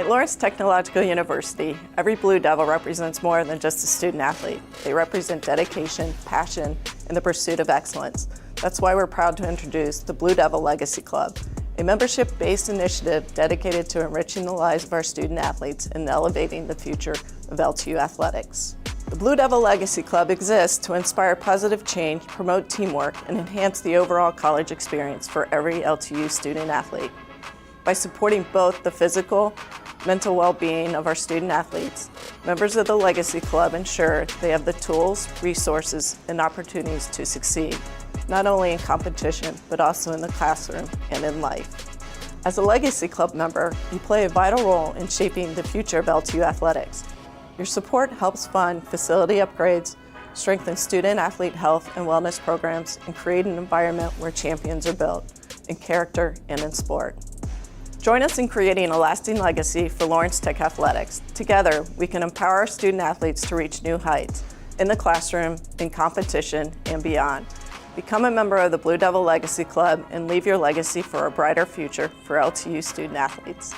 At Lawrence Technological University, every Blue Devil represents more than just a student athlete. They represent dedication, passion, and the pursuit of excellence. That's why we're proud to introduce the Blue Devil Legacy Club, a membership-based initiative dedicated to enriching the lives of our student athletes and elevating the future of LTU athletics. The Blue Devil Legacy Club exists to inspire positive change, promote teamwork, and enhance the overall college experience for every LTU student athlete. By supporting both the physical, mental well-being of our student athletes, members of the Legacy Club ensure they have the tools, resources, and opportunities to succeed, not only in competition, but also in the classroom and in life. As a Legacy Club member, you play a vital role in shaping the future of LTU athletics. Your support helps fund facility upgrades, strengthen student-athlete health and wellness programs, and create an environment where champions are built in character and in sport. Join us in creating a lasting legacy for Lawrence Tech Athletics. Together, we can empower our student athletes to reach new heights in the classroom, in competition, and beyond. Become a member of the Blue Devil Legacy Club and leave your legacy for a brighter future for LTU student athletes.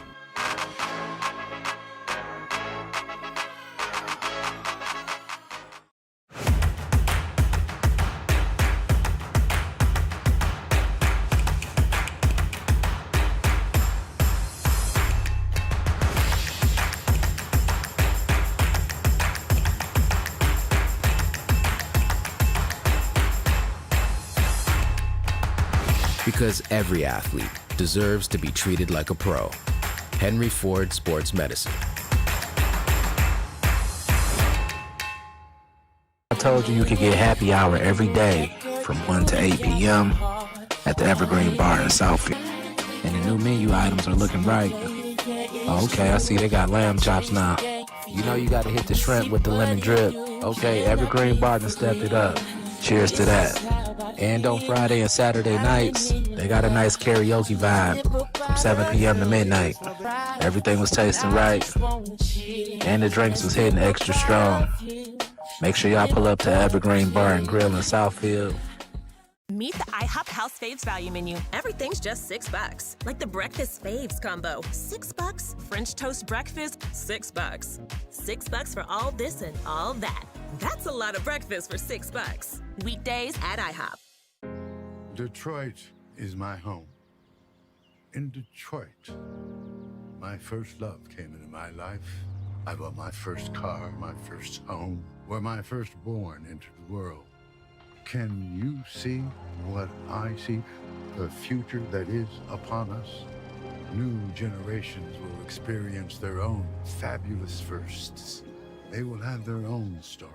Because every athlete deserves to be treated like a pro. Henry Ford Sports Medicine. I told you you could get happy hour every day from 1 to 8 p.m. at the Evergreen Bar in Southfield. And the new menu items are looking right. Okay, I see they got lamb chops now. You know you gotta hit the shrimp with the lemon drip. Okay, Evergreen Bar done stepped it up. Cheers to that. And on Friday and Saturday nights, they got a nice karaoke vibe from 7 p.m. to midnight. Everything was tasting right, and the drinks was hitting extra strong. Make sure y'all pull up to Evergreen Bar and Grill in Southfield. Meet the IHOP House Faves value menu. Everything's just $6. Like the Breakfast Faves combo. $6. French toast breakfast, $6. $6 for all this and all that. That's a lot of breakfast for $6. Weekdays at IHOP. Detroit is my home. In Detroit, my first love came into my life. I bought my first car, my first home, where my firstborn entered the world. Can you see what I see? The future that is upon us? New generations will experience their own fabulous firsts. They will have their own stories,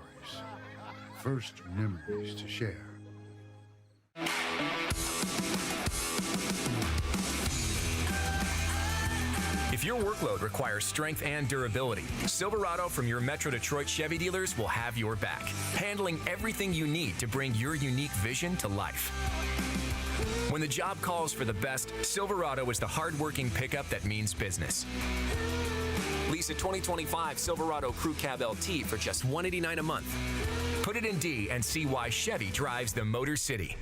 first memories to share. If your workload requires strength and durability, Silverado from your Metro Detroit Chevy dealers will have your back, handling everything you need to bring your unique vision to life. When the job calls for the best, Silverado is the hard-working pickup that means business. Lease a 2025 Silverado Crew Cab LT for just $189 a month. Put it in D and see why Chevy drives the Motor City.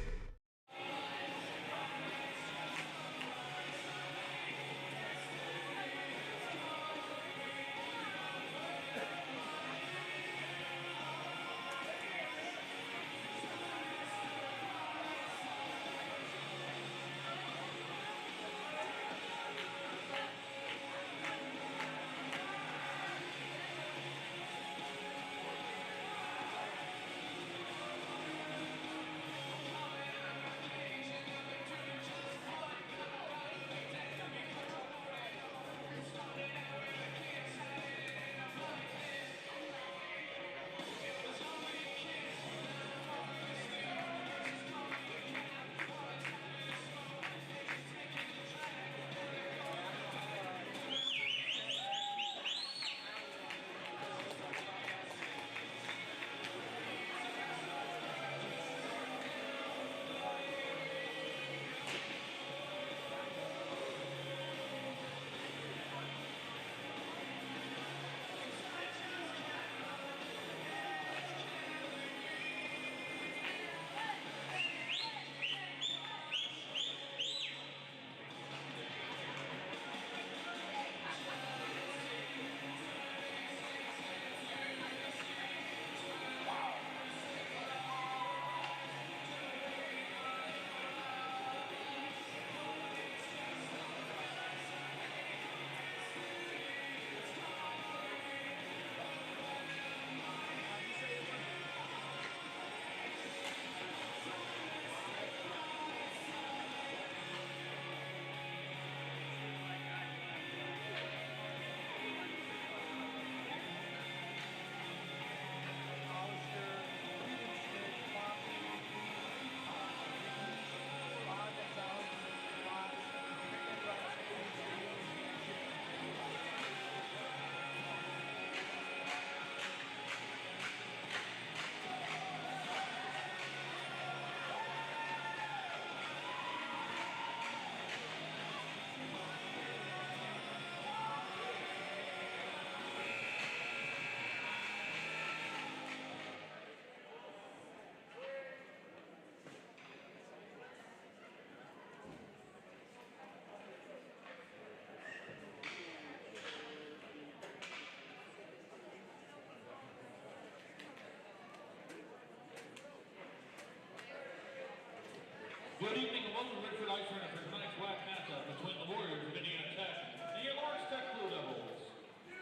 Good evening and welcome to Redford Ice Arena for tonight's WAC matchup between the Warriors of Indiana Tech and your Lawrence Tech Blue Devils.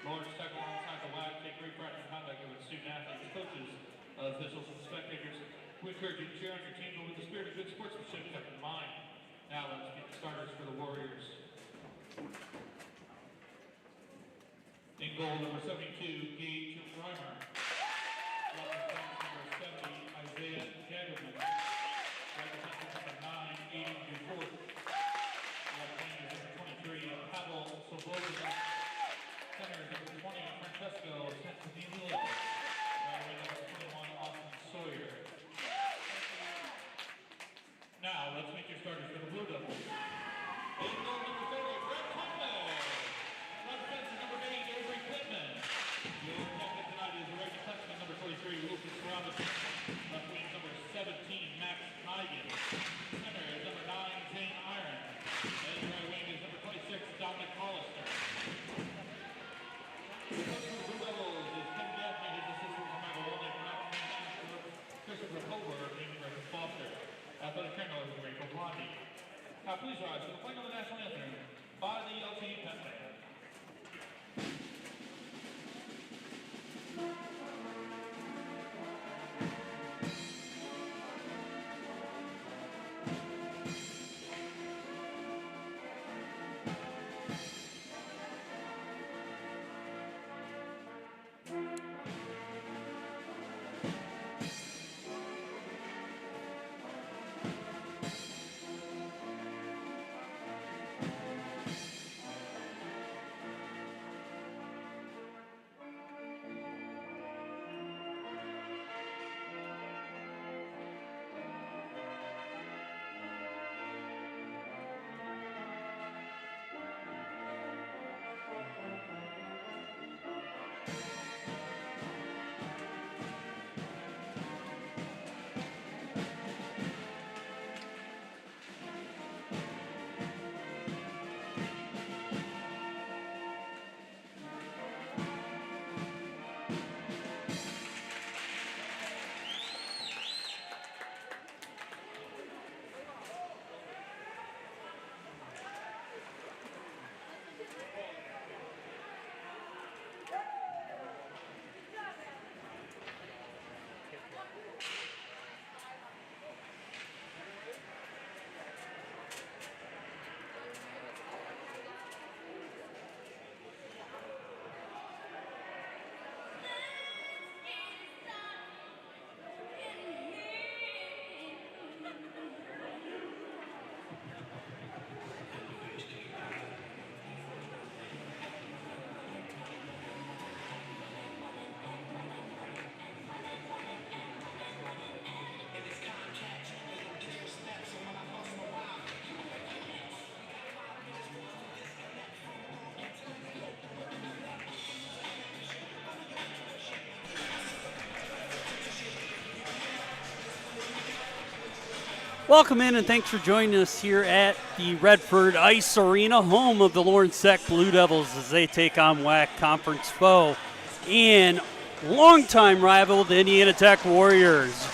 Lawrence Tech alongside the WAC take great pride in conduct with student athletes, coaches, officials, and spectators. We encourage you to cheer on your team, but with the spirit of good sportsmanship kept in mind. Now let's get the starters for the Warriors. In goal, number 72, Gage Reimer. Left defense, number 70, Isaiah Jaggerman. Right defense, number 9, Aiden Dufort. Left wing is number 23, Pavel Sobotka. Center is number 20, Francesco Santinillo. Right wing, number 21, Austin Sawyer. Now, let's meet your starters for the Blue Devils. In goal, number 30, Brett Conley. Left defense is number 8, Avery Pittman. Your captain tonight is the right defenseman, number 43, Lucas Robinson. Left wing, number 17, Max Nigan. Center is number 9, Zane Iron. And right wing is number 26, Dominic Hollister. The coach for the Blue Devils is Ken Gaffney. His assistant is Michael Wolnick. Christopher Colbert and Griffin Foster. Athletic trainer is Rachel Blondie. Now please rise for the playing of the national anthem by the LTU Pep Band. Welcome in and thanks for joining us here at the Redford Ice Arena, home of the Lawrence Tech Blue Devils as they take on WAC conference foe and longtime rival, the Indiana Tech Warriors.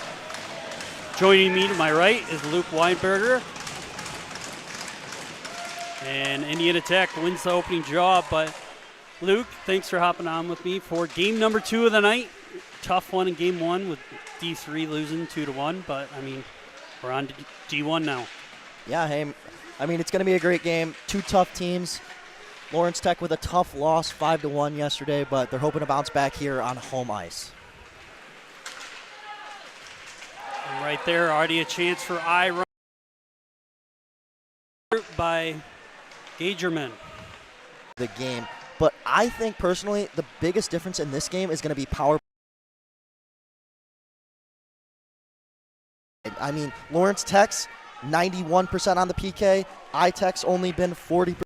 Joining me to my right is Luke Weinberger. And Indiana Tech wins the opening draw, but Luke, thanks for hopping on with me for game number 2 of the night. Tough one in game 1 with D3 losing 2-1, but I mean, we're on to G1 now. Yeah, hey, I mean, it's going to be a great game. 2 tough teams. Lawrence Tech with a tough loss, 5-1 yesterday, but they're hoping to bounce back here on home ice. And right there, already a chance for Iron by Gagerman. The game, but I think personally the biggest difference in this game is going to be power. I mean, Lawrence Tech's 91% on the PK. I-Tech's only been 40%,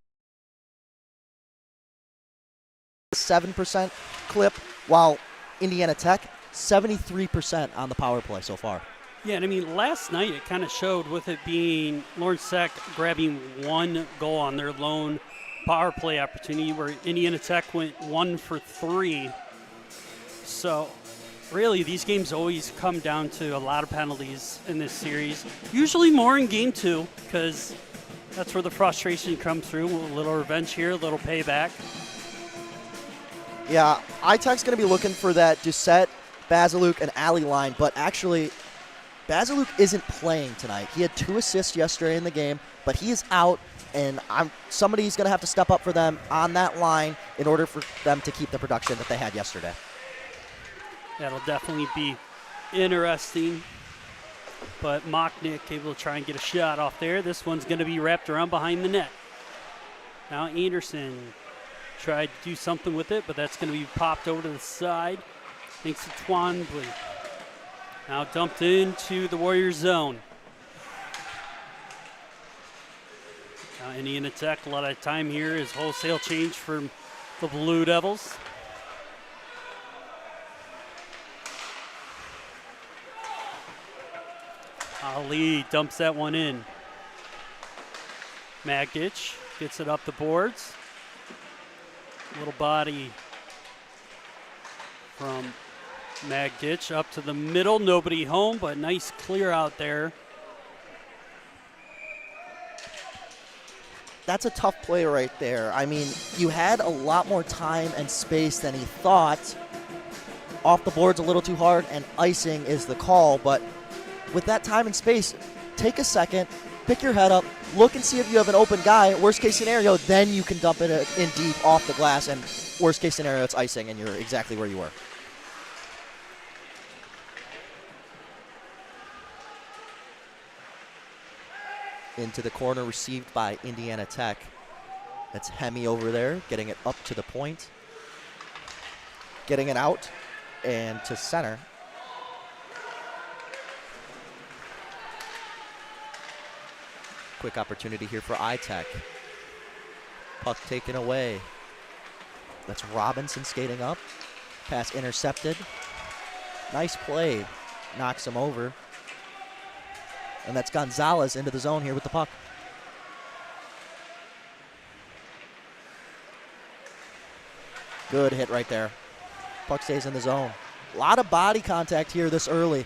7% clip, while Indiana Tech 73% on the power play so far. Yeah, and I mean, last night it kind of showed with it being Lawrence Tech grabbing 1 goal on their lone power play opportunity, where Indiana Tech went 1 for 3. So really, these games always come down to a lot of penalties in this series. Usually more in game 2, because that's where the frustration comes through. A little revenge here, a little payback. Yeah, iTech's going to be looking for that Doucette, Basiluk, and Ali line, but actually, Basiluk isn't playing tonight. He had 2 assists yesterday in the game, but he is out, and somebody's going to have to step up for them on that line in order for them to keep the production that they had yesterday. That'll definitely be interesting. But Mocknick able to try and get a shot off there. This one's going to be wrapped around behind the net. Now Anderson tried to do something with it, but that's going to be popped over to the side. Thanks to Twombly. Now dumped into the Warriors zone. Now Indiana Tech, a lot of time here is wholesale change for the Blue Devils. Ali dumps that one in. Magditch gets it up the boards. Little body from Magditch up to the middle. Nobody home, but nice clear out there. That's a tough play right there. I mean, you had a lot more time and space than he thought. Off the boards a little too hard, and icing is the call, but with that time and space, take a second, pick your head up, look and see if you have an open guy. Worst case scenario, then you can dump it in deep off the glass, and worst case scenario, it's icing and you're exactly where you were. Into the corner, received by Indiana Tech. That's Hemi over there, getting it up to the point. Getting it out and to center. Quick opportunity here for iTech. Puck taken away. That's Robinson skating up. Pass intercepted. Nice play. Knocks him over. And that's Gonzalez into the zone here with the puck. Good hit right there. Puck stays in the zone. A lot of body contact here this early.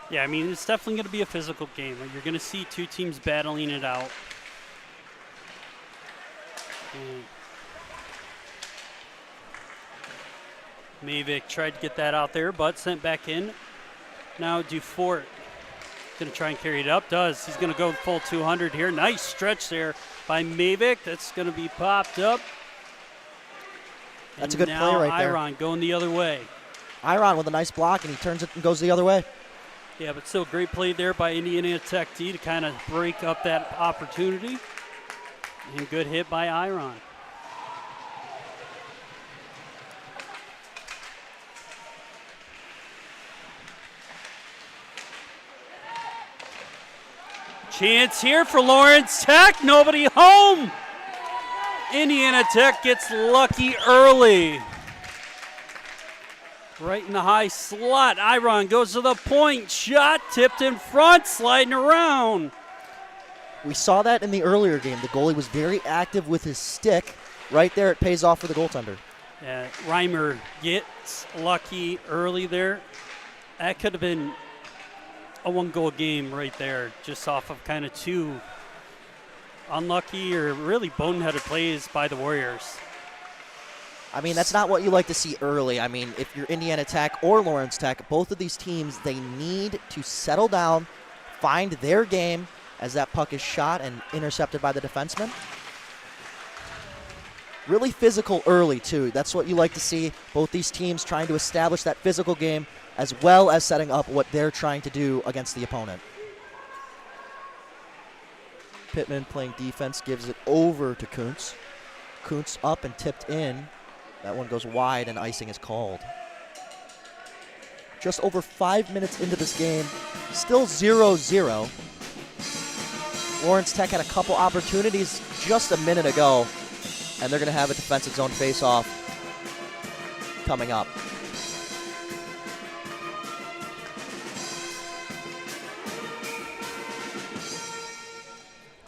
Yeah, I mean, it's definitely going to be a physical game. You're going to see 2 teams battling it out. Mavic tried to get that out there, but sent back in. Now Dufort going to try and carry it up. Does. He's going to go full 200 here. Nice stretch there by Mavic. That's going to be popped up. That's a good play right there. Iron going the other way. Iron with a nice block, and he turns it and goes the other way. Yeah, but still great play there by Indiana Tech D to kind of break up that opportunity. And good hit by Iron. Chance here for Lawrence Tech. Nobody home. Indiana Tech gets lucky early. Right in the high slot. Iron goes to the point. Shot tipped in front, sliding around. We saw that in the earlier game. The goalie was very active with his stick. Right there, it pays off for the goaltender. Yeah, Reimer gets lucky early there. That could have been a 1-goal game right there, just off of kind of 2 unlucky or really boneheaded plays by the Warriors. I mean, that's not what you like to see early. I mean, if you're Indiana Tech or Lawrence Tech, both of these teams, they need to settle down, find their game as that puck is shot and intercepted by the defenseman. Really physical early, too. That's what you like to see. Both these teams trying to establish that physical game as well as setting up what they're trying to do against the opponent. Pittman playing defense, gives it over to Kuntz. Kuntz up and tipped in. That one goes wide and icing is called. Just over 5 minutes into this game, still 0-0. Lawrence Tech had a couple opportunities just a minute ago, and they're going to have a defensive zone face-off coming up.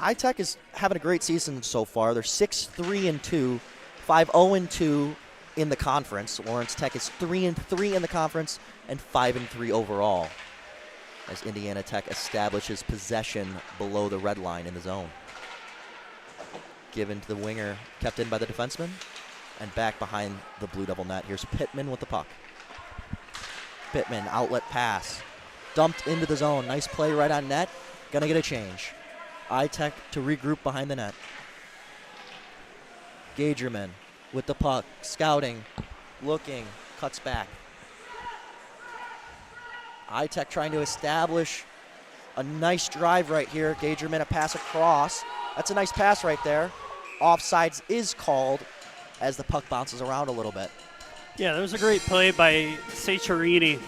iTech is having a great season so far. They're 6-3-2, 5-0-2 in the conference. Lawrence Tech is 3-3 in the conference and 5-3 overall, as Indiana Tech establishes possession below the red line in the zone. Given to the winger, kept in by the defenseman, and back behind the Blue Devil net. Here's Pittman with the puck. Pittman, outlet pass, dumped into the zone. Nice play right on net. Gonna get a change. iTech to regroup behind the net. Gagerman with the puck, scouting, looking, cuts back. iTech trying to establish a nice drive right here. Gagerman, a pass across. That's a nice pass right there. Offsides is called as the puck bounces around a little bit. Yeah, that was a great play by Saccherini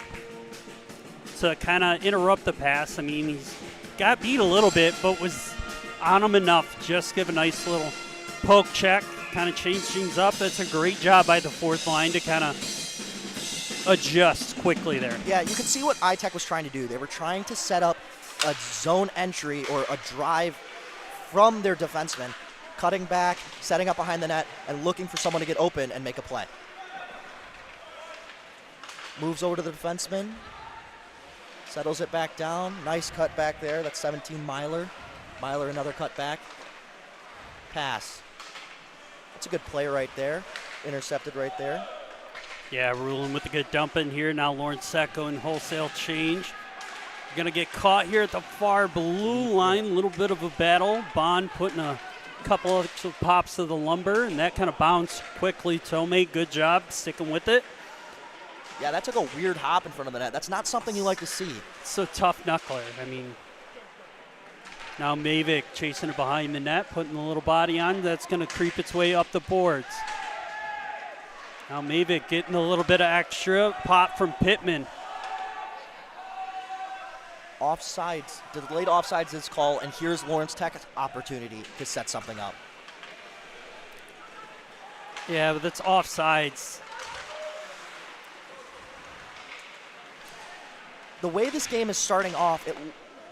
to kind of interrupt the pass. I mean, he's got beat a little bit, but was on him enough. Just give a nice little poke check, kind of change things up. That's a great job by the fourth line to kind of adjust quickly there. Yeah, you can see what iTech was trying to do. They were trying to set up a zone entry or a drive from their defenseman, cutting back, setting up behind the net, and looking for someone to get open and make a play. Moves over to the defenseman, settles it back down. Nice cut back there. That's 17 Myler. Myler, another cut back. Pass. That's a good play right there. Intercepted right there. Yeah, Ruling with a good dump in here. Now Lawrence Tech going wholesale change. Going to get caught here at the far blue line. A little bit of a battle. Bond putting a couple of pops to the lumber, and that kind of bounced quickly. Tomei, good job sticking with it. Yeah, that took a weird hop in front of the net. That's not something you like to see. It's a tough knuckler. I mean, now Mavic chasing it behind the net, putting a little body on. That's going to creep its way up the boards. Now Mavic getting a little bit of extra pop from Pittman. Offsides, delayed offsides is called, and here's Lawrence Tech's opportunity to set something up. Yeah, but that's offsides. The way this game is starting off,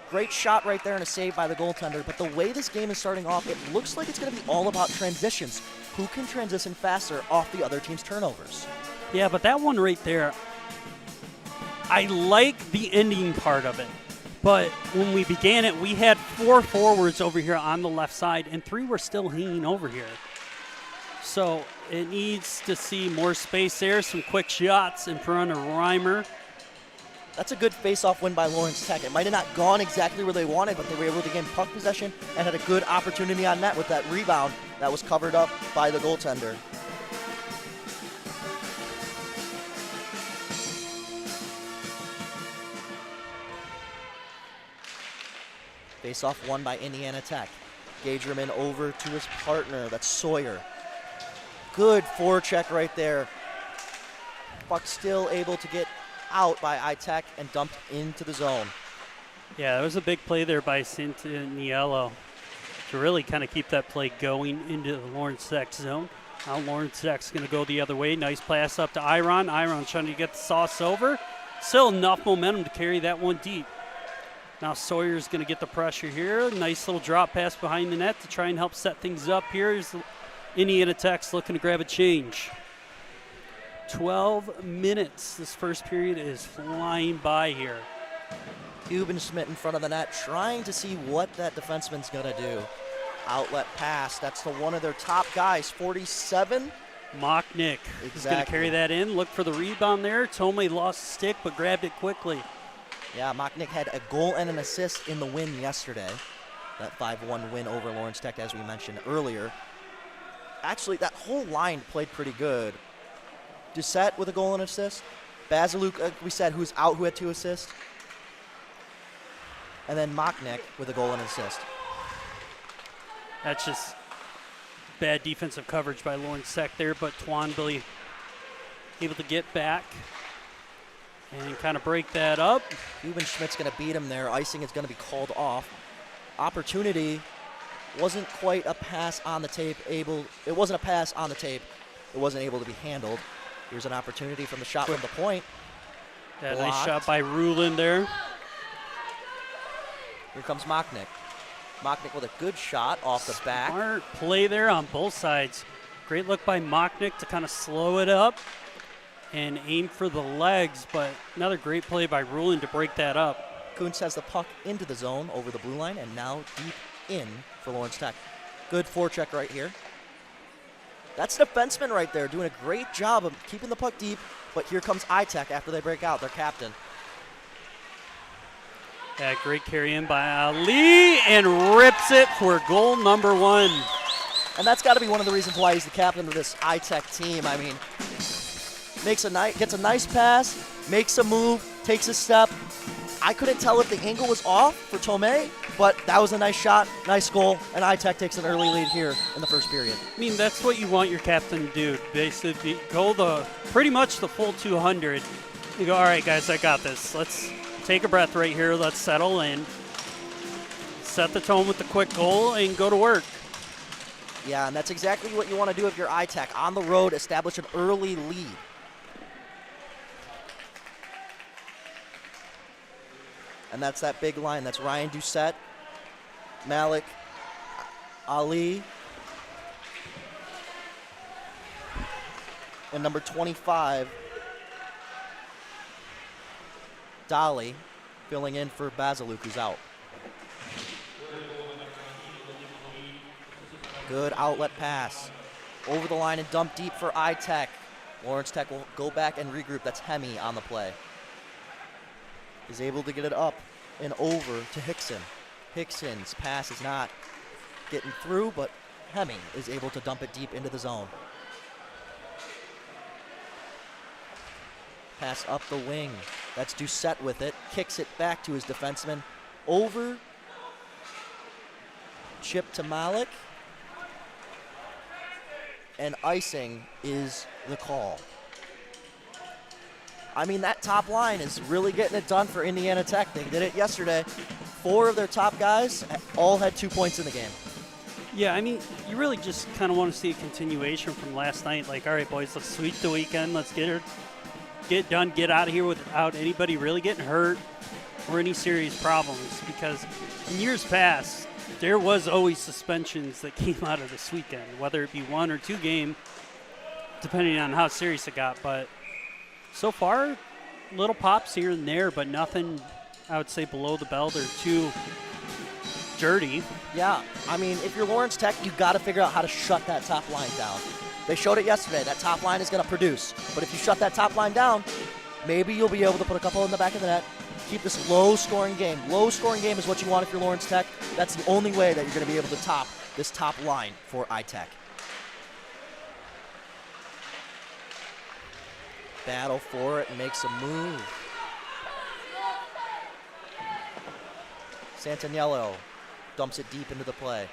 great shot right there and a save by the goaltender, but the way this game is starting off, it looks like it's going to be all about transitions. Who can transition faster off the other team's turnovers? Yeah, but that one right there, I like the ending part of it. But when we began it, we had 4 forwards over here on the left side, and 3 were still hanging over here. So it needs to see more space there, some quick shots in front of Reimer. That's a good face-off win by Lawrence Tech. It might have not gone exactly where they wanted, but they were able to gain puck possession and had a good opportunity on net with that rebound that was covered up by the goaltender. Face-off won by Indiana Tech. Gagerman over to his partner. That's Sawyer. Good forecheck right there. Puck still able to get out by iTech and dumped into the zone. Yeah, that was a big play there by Santaniello to really kind of keep that play going into the Lawrence Tech zone. Now Lawrence Tech's going to go the other way. Nice pass up to Iron. Iron trying to get the sauce over. Still enough momentum to carry that one deep. Now Sawyer's going to get the pressure here. Nice little drop pass behind the net to try and help set things up here. Here's Indiana Tech's looking to grab a change. 12 minutes. This first period is flying by here. Schmidt in front of the net trying to see what that defenseman's going to do. Outlet pass. That's to one of their top guys, 47. Mocknick is going to carry that in. Look for the rebound there. Tomei lost the stick but grabbed it quickly. Yeah, Mocknick had a goal and an assist in the win yesterday. That 5-1 win over Lawrence Tech, as we mentioned earlier. Actually, that whole line played pretty good. Doucette with a goal and assist. Basiluk, we said, who's out, who had 2 assists. And then Mocknick with a goal and assist. That's just bad defensive coverage by Lawrence Tech there, but Twombly able to get back and kind of break that up. Schmidt's going to beat him there. Icing is going to be called off. Opportunity wasn't quite a pass on the tape. It wasn't a pass on the tape. It wasn't able to be handled. Here's an opportunity from the shot from the point. Yeah, nice shot by Rulin there. Here comes Mocknick. Mocknick with a good shot off the back. Smart play there on both sides. Great look by Mocknick to kind of slow it up and aim for the legs, but another great play by Rulin to break that up. Kuntz has the puck into the zone over the blue line and now deep in for Lawrence Tech. Good forecheck right here. That's a defenseman right there doing a great job of keeping the puck deep, but here comes iTech after they break out, their captain. That great carry in by Ali and rips it for goal number 1. And that's got to be one of the reasons why he's the captain of this iTech team. I mean, gets a nice pass, makes a move, takes a step. I couldn't tell if the angle was off for Tomei, but that was a nice shot, nice goal, and iTech takes an early lead here in the first period. I mean, that's what you want your captain to do. Basically, go pretty much the full 200. You go, all right, guys, I got this. Let's take a breath right here. Let's settle in. Set the tone with the quick goal and go to work. Yeah, and that's exactly what you want to do if you're iTech. On the road, establish an early lead. And that's that big line. That's Ryan Doucette, Malik, Ali, and number 25, Dolly, filling in for Basiluk, who's out. Good outlet pass. Over the line and dump deep for iTech. Lawrence Tech will go back and regroup. That's Hemi on the play. Is able to get it up and over to Hickson. Hickson's pass is not getting through, but Hemi is able to dump it deep into the zone. Pass up the wing. That's Doucette with it. Kicks it back to his defenseman. Over. Chip to Malik. And icing is the call. I mean, that top line is really getting it done for Indiana Tech. They did it yesterday. 4 of their top guys all had 2 points in the game. Yeah, I mean, you really just kind of want to see a continuation from last night. Like, all right, boys, let's sweep the weekend. Let's get done, get out of here without anybody really getting hurt or any serious problems. Because in years past, there was always suspensions that came out of this weekend, whether it be 1 or 2 game, depending on how serious it got. But so far, little pops here and there, but nothing, I would say, below the belt or too dirty. Yeah, I mean, if you're Lawrence Tech, you got to figure out how to shut that top line down. They showed it yesterday. That top line is going to produce. But if you shut that top line down, maybe you'll be able to put a couple in the back of the net, keep this low-scoring game. Low-scoring game is what you want if you're Lawrence Tech. That's the only way that you're going to be able to top this top line for iTech. Battle for it and makes a move. Santaniello dumps it deep into the play.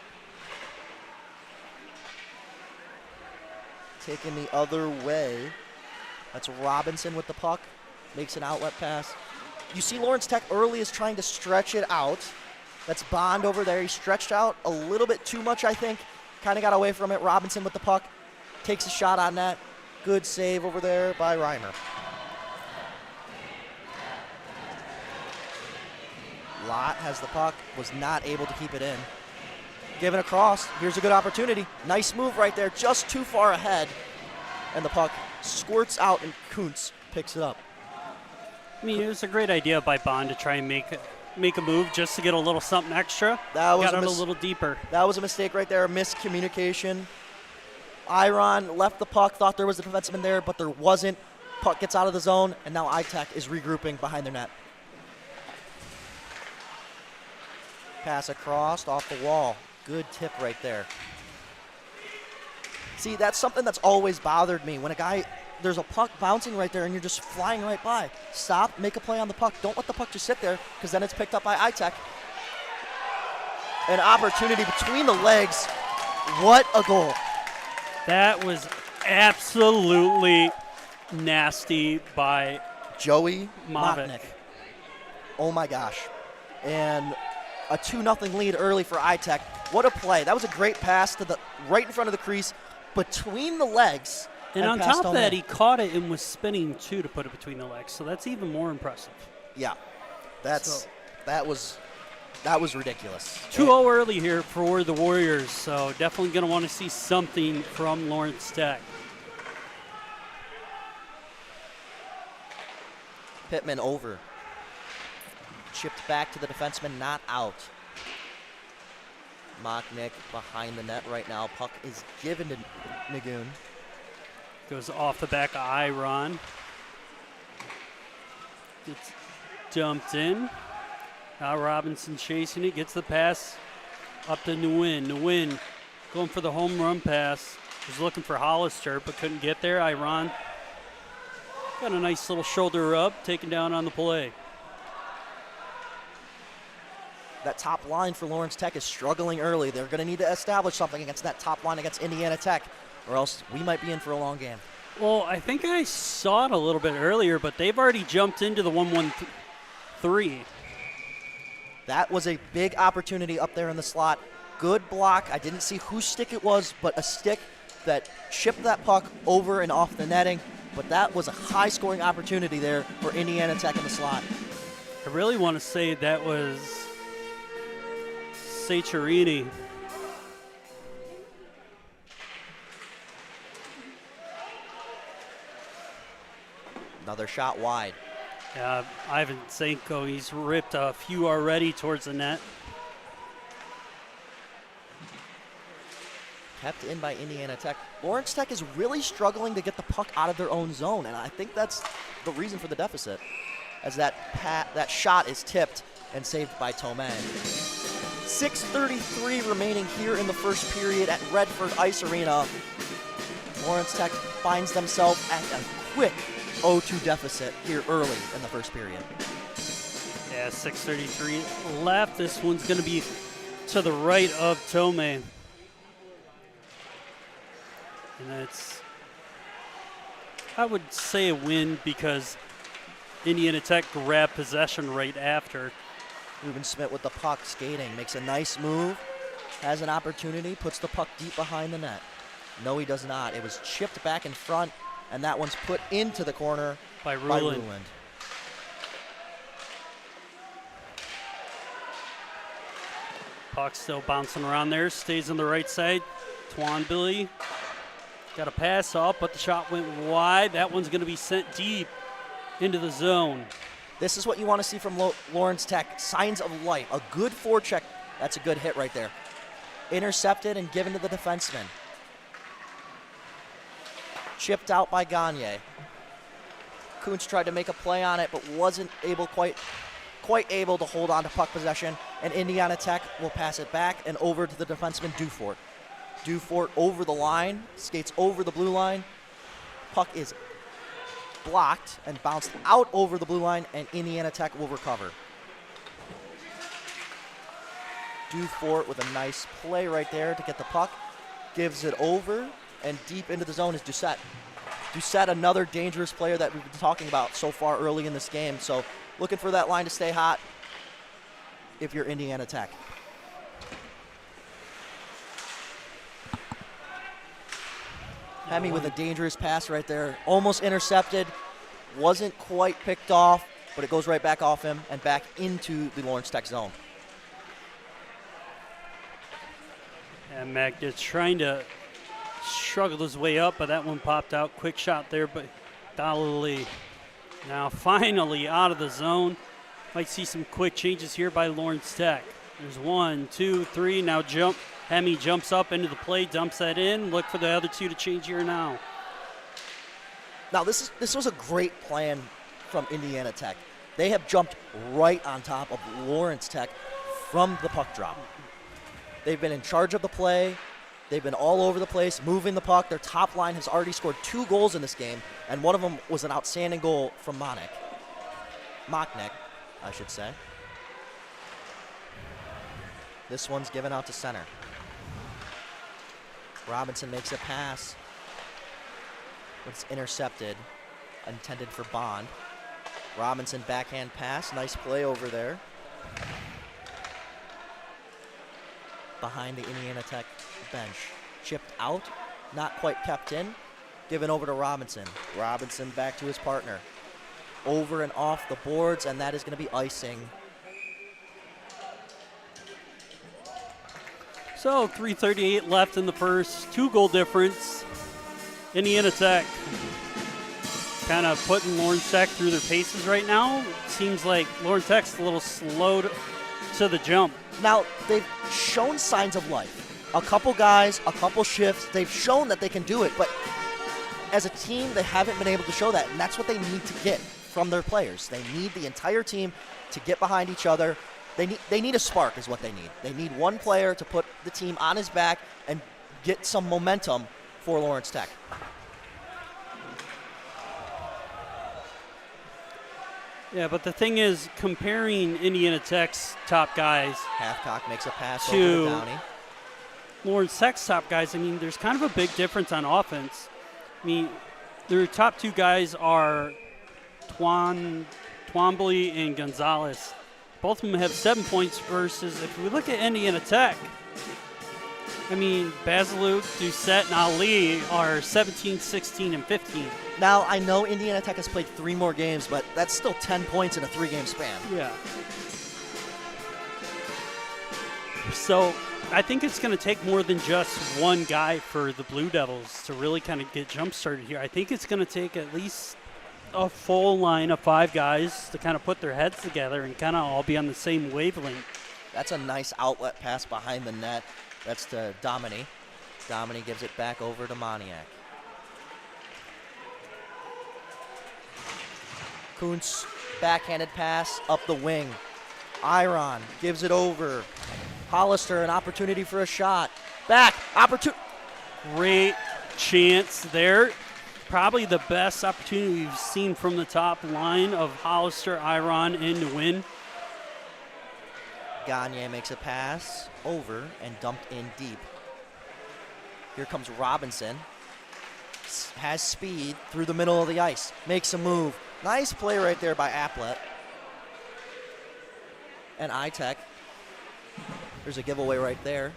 Taking the other way. That's Robinson with the puck. Makes an outlet pass. You see Lawrence Tech early is trying to stretch it out. That's Bond over there. He stretched out a little bit too much, I think. Kind of got away from it. Robinson with the puck. Takes a shot on that. Good save over there by Reimer. Lott has the puck. Was not able to keep it in. Given across. Here's a good opportunity. Nice move right there. Just too far ahead. And the puck squirts out and Kuntz picks it up. I mean, it was a great idea by Bond to try and make a move just to get a little something extra. That was got it a little deeper. That was a mistake right there, a miscommunication. Iron left the puck, thought there was a defenseman there, but there wasn't. Puck gets out of the zone, and now iTech is regrouping behind their net. Pass across, off the wall. Good tip right there. See, that's something that's always bothered me. When there's a puck bouncing right there and you're just flying right by. Stop, make a play on the puck. Don't let the puck just sit there because then it's picked up by iTech. An opportunity between the legs. What a goal. That was absolutely nasty by Joey Mavic. Mocknick. Oh my gosh. And a 2-0 lead early for iTech. What a play. That was a great pass to the right in front of the crease between the legs. And on top of that, he caught it and was spinning too to put it between the legs. So that's even more impressive. Yeah. That was That was ridiculous. 2-0 early here for the Warriors, so definitely going to want to see something from Lawrence Tech. Pittman over. Chipped back to the defenseman, not out. Mocknick behind the net right now. Puck is given to Nagoon. Goes off the back of Iron. Gets dumped in. Now Robinson chasing it, gets the pass up to Nguyen. Nguyen going for the home run pass. Was looking for Hollister, but couldn't get there. Iron got a nice little shoulder rub, taken down on the play. That top line for Lawrence Tech is struggling early. They're going to need to establish something against that top line against Indiana Tech, or else we might be in for a long game. Well, I think I saw it a little bit earlier, but they've already jumped into the 1-1-3. That was a big opportunity up there in the slot. Good block. I didn't see whose stick it was, but a stick that chipped that puck over and off the netting. But that was a high-scoring opportunity there for Indiana Tech in the slot. I really want to say that was Saccherini. Another shot wide. Yeah, Ivan Senko, he's ripped a few already towards the net. Kept in by Indiana Tech. Lawrence Tech is really struggling to get the puck out of their own zone, and I think that's the reason for the deficit, as that shot is tipped and saved by Tomei. 6:33 remaining here in the first period at Redford Ice Arena. Lawrence Tech finds themselves at a quick 0-2 deficit here early in the first period. Yeah, 6:33 left. This one's going to be to the right of Tomei. And it's, I would say, a win because Indiana Tech grabbed possession right after. Ruben Smith with the puck, skating, makes a nice move, has an opportunity, puts the puck deep behind the net. No, he does not. It was chipped back in front, and that one's put into the corner by Ruland. Ruland. Puck still bouncing around there, stays on the right side. Twanbilly got a pass off, but the shot went wide. That one's going to be sent deep into the zone. This is what you want to see from Lawrence Tech. Signs of life. A good forecheck. That's a good hit right there. Intercepted and given to the defenseman. Chipped out by Gagne. Kuntz tried to make a play on it, but wasn't able quite able to hold on to puck possession. And Indiana Tech will pass it back and over to the defenseman Dufort. Dufort over the line, skates over the blue line. Puck is blocked and bounced out over the blue line, and Indiana Tech will recover. Dufort with a nice play right there to get the puck. Gives it over, and deep into the zone is Doucette. Doucette, another dangerous player that we've been talking about so far early in this game. So looking for that line to stay hot if you're Indiana Tech. Hemi with a dangerous pass right there. Almost intercepted. Wasn't quite picked off, but it goes right back off him and back into the Lawrence Tech zone. And Magda trying to struggle his way up, but that one popped out. Quick shot there, but Donnelly now finally out of the zone. Might see some quick changes here by Lawrence Tech. There's 1, 2, 3. Now Hemi jumps up into the play, dumps that in. Look for the other two to change here now. Now this was a great plan from Indiana Tech. They have jumped right on top of Lawrence Tech from the puck drop. They've been in charge of the play. They've been all over the place, moving the puck. Their top line has already scored 2 goals in this game, and one of them was an outstanding goal from Mocknick, I should say. This one's given out to center. Robinson makes a pass, but it's intercepted, intended for Bond. Robinson backhand pass, nice play over there. Behind the Indiana Tech bench. Chipped out, not quite kept in, given over to Robinson. Robinson back to his partner. Over and off the boards, and that is going to be icing. So 3:38 left in the first, 2-goal difference. Indiana Tech kind of putting Lawrence Tech through their paces right now. Seems like Lawrence Tech's a little slow to the jump. Now, they've shown signs of life. A couple guys, a couple shifts, they've shown that they can do it, but as a team, they haven't been able to show that, and that's what they need to get from their players. They need the entire team to get behind each other. They need a spark is what they need. They need one player to put the team on his back and get some momentum for Lawrence Tech. Yeah, but the thing is, comparing Indiana Tech's top guys Hathcock makes a pass to over to Downey. Lawrence Tech's top guys, I mean, there's kind of a big difference on offense. I mean, their top 2 guys are Twombly and Gonzalez. Both of them have 7 points versus, if we look at Indiana Tech, I mean, Basiluk, Doucette, and Ali are 17, 16, and 15. Now, I know Indiana Tech has played 3 more games, but that's still 10 points in a 3-game span. Yeah. So I think it's going to take more than just one guy for the Blue Devils to really kind of get jump-started here. I think it's going to take at least a full line of 5 guys to kind of put their heads together and kind of all be on the same wavelength. That's a nice outlet pass behind the net. That's to Domini. Domini gives it back over to Moniak. Kuntz, backhanded pass up the wing. Iron gives it over. Hollister, an opportunity for a shot. Back, opportunity. Great chance there. Probably the best opportunity we've seen from the top line of Hollister, Iron, and to win. Gagne makes a pass over and dumped in deep. Here comes Robinson. Has speed through the middle of the ice. Makes a move. Nice play right there by Applet. And iTech. There's a giveaway right there.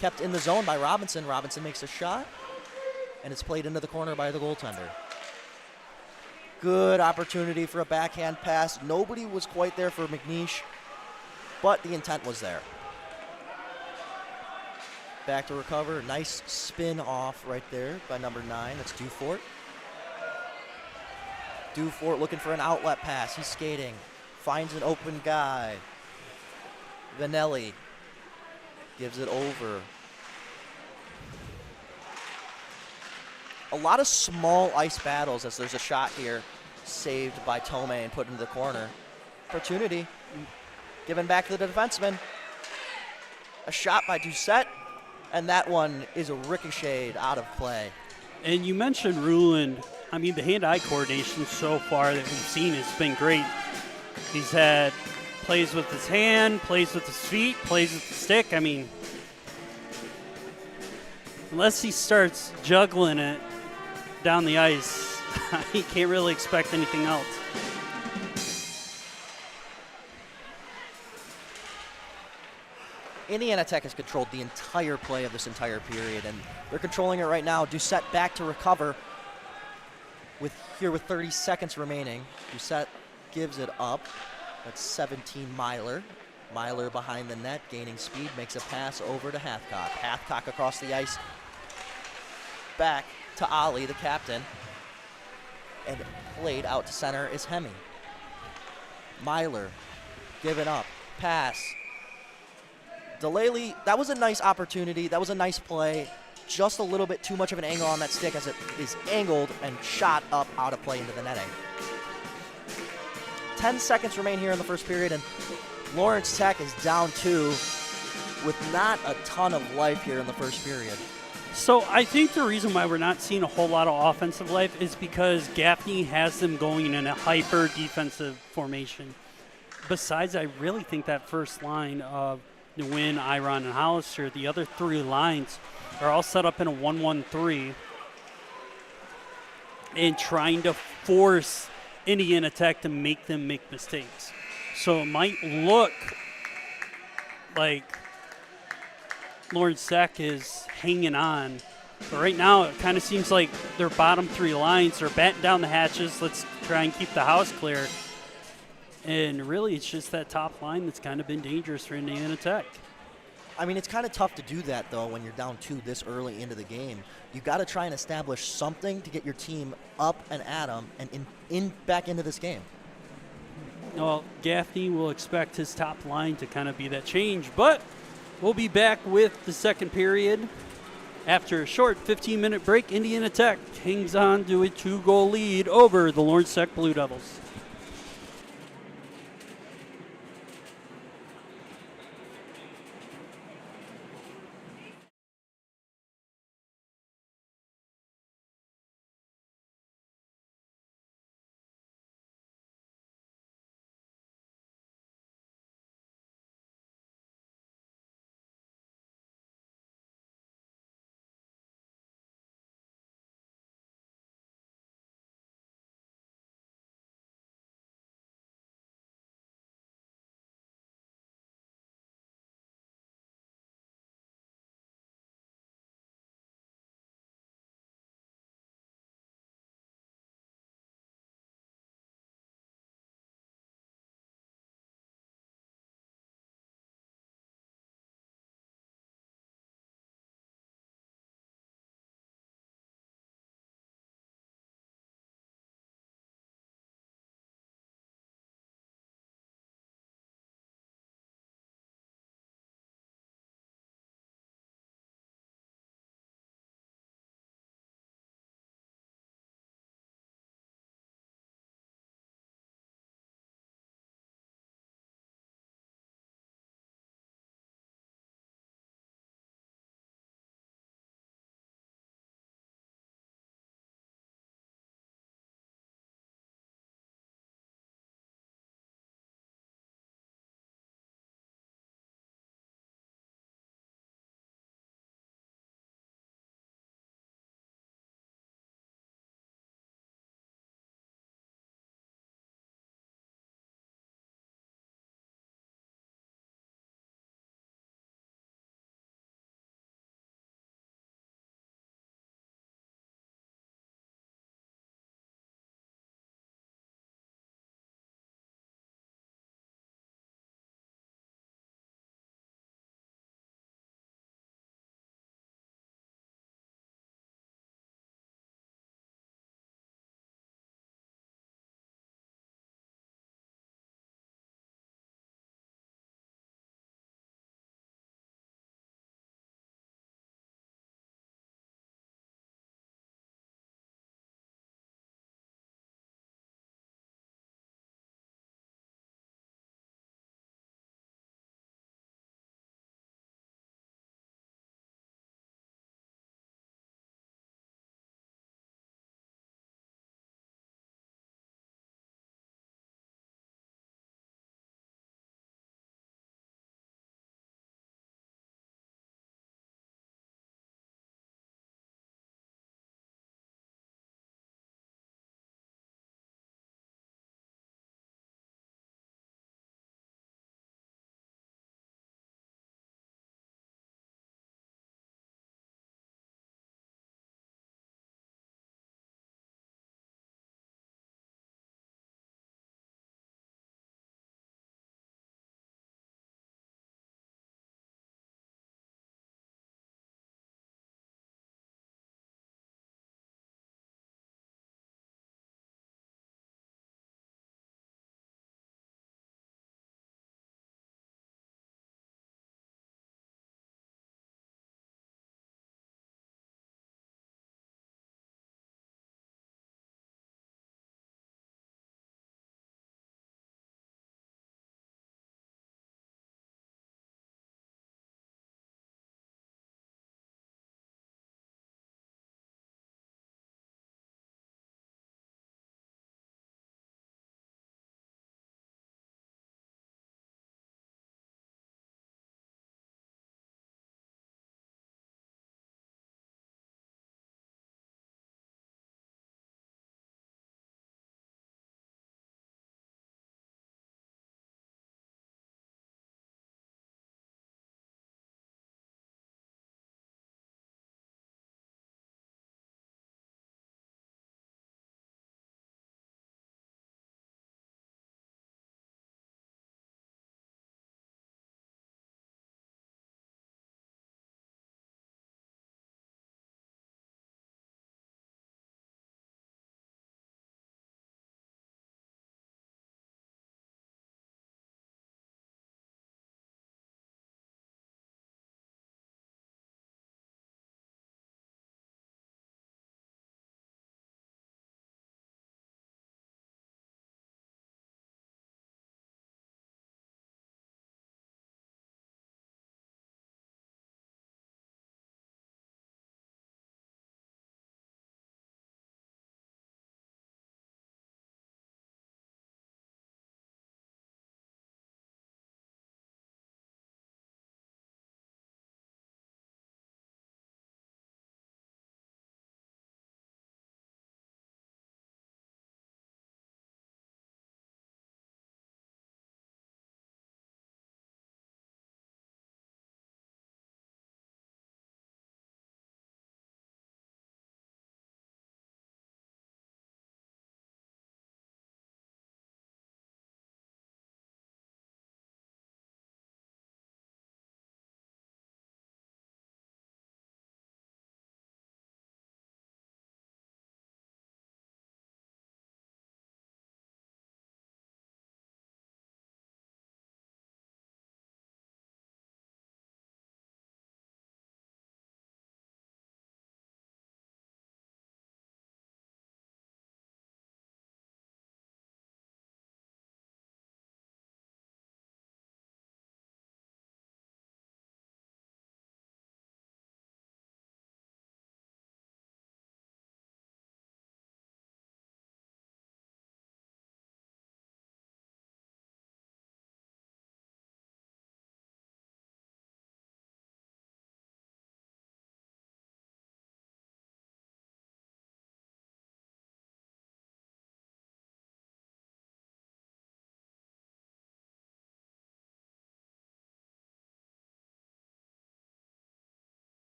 Kept in the zone by Robinson. Robinson makes a shot. And it's played into the corner by the goaltender. Good opportunity for a backhand pass. Nobody was quite there for McNeish, but the intent was there. Back to recover. Nice spin off right there by number 9. That's Dufort. Dufort looking for an outlet pass. He's skating. Finds an open guy. Vanelli gives it over. A lot of small ice battles as there's a shot here saved by Tome and put into the corner. Opportunity given back to the defenseman. A shot by Doucette, and that one is ricocheted out of play. And you mentioned Ruland. I mean, the hand-eye coordination so far that we've seen has been great. He's had plays with his hand, plays with his feet, plays with the stick. I mean, unless he starts juggling it down the ice, he can't really expect anything else. Indiana Tech has controlled the entire play of this entire period, and they're controlling it right now. Doucette back to recover with 30 seconds remaining. Doucette gives it up. That's 17 Myler. Myler behind the net, gaining speed, makes a pass over to Hathcock. Hathcock across the ice. Back to Ali, the captain. And played out to center is Hemme. Myler given up. Pass. Delaney, that was a nice opportunity. That was a nice play. Just a little bit too much of an angle on that stick as it is angled and shot up out of play into the netting. 10 seconds remain here in the first period, and Lawrence Tech is down 2 with not a ton of life here in the first period. So I think the reason why we're not seeing a whole lot of offensive life is because Gaffney has them going in a hyper defensive formation. Besides, I really think that first line of Nguyen, Iron, and Hollister, the other 3 lines are all set up in a 1-1-3 and trying to force Indiana Tech to make them make mistakes. So it might look like Lawrence Tech is hanging on. But right now, it kind of seems like their bottom 3 lines are batting down the hatches. Let's try and keep the house clear. And really, it's just that top line that's kind of been dangerous for Indiana Tech. I mean, it's kind of tough to do that, though, when you're down 2 this early into the game. You've got to try and establish something to get your team up and at them and back into this game. Well, Gaffney will expect his top line to kind of be that change, but we'll be back with the second period. After a short 15-minute break, Indiana Tech hangs on to a 2-goal lead over the Lawrence Tech Blue Devils.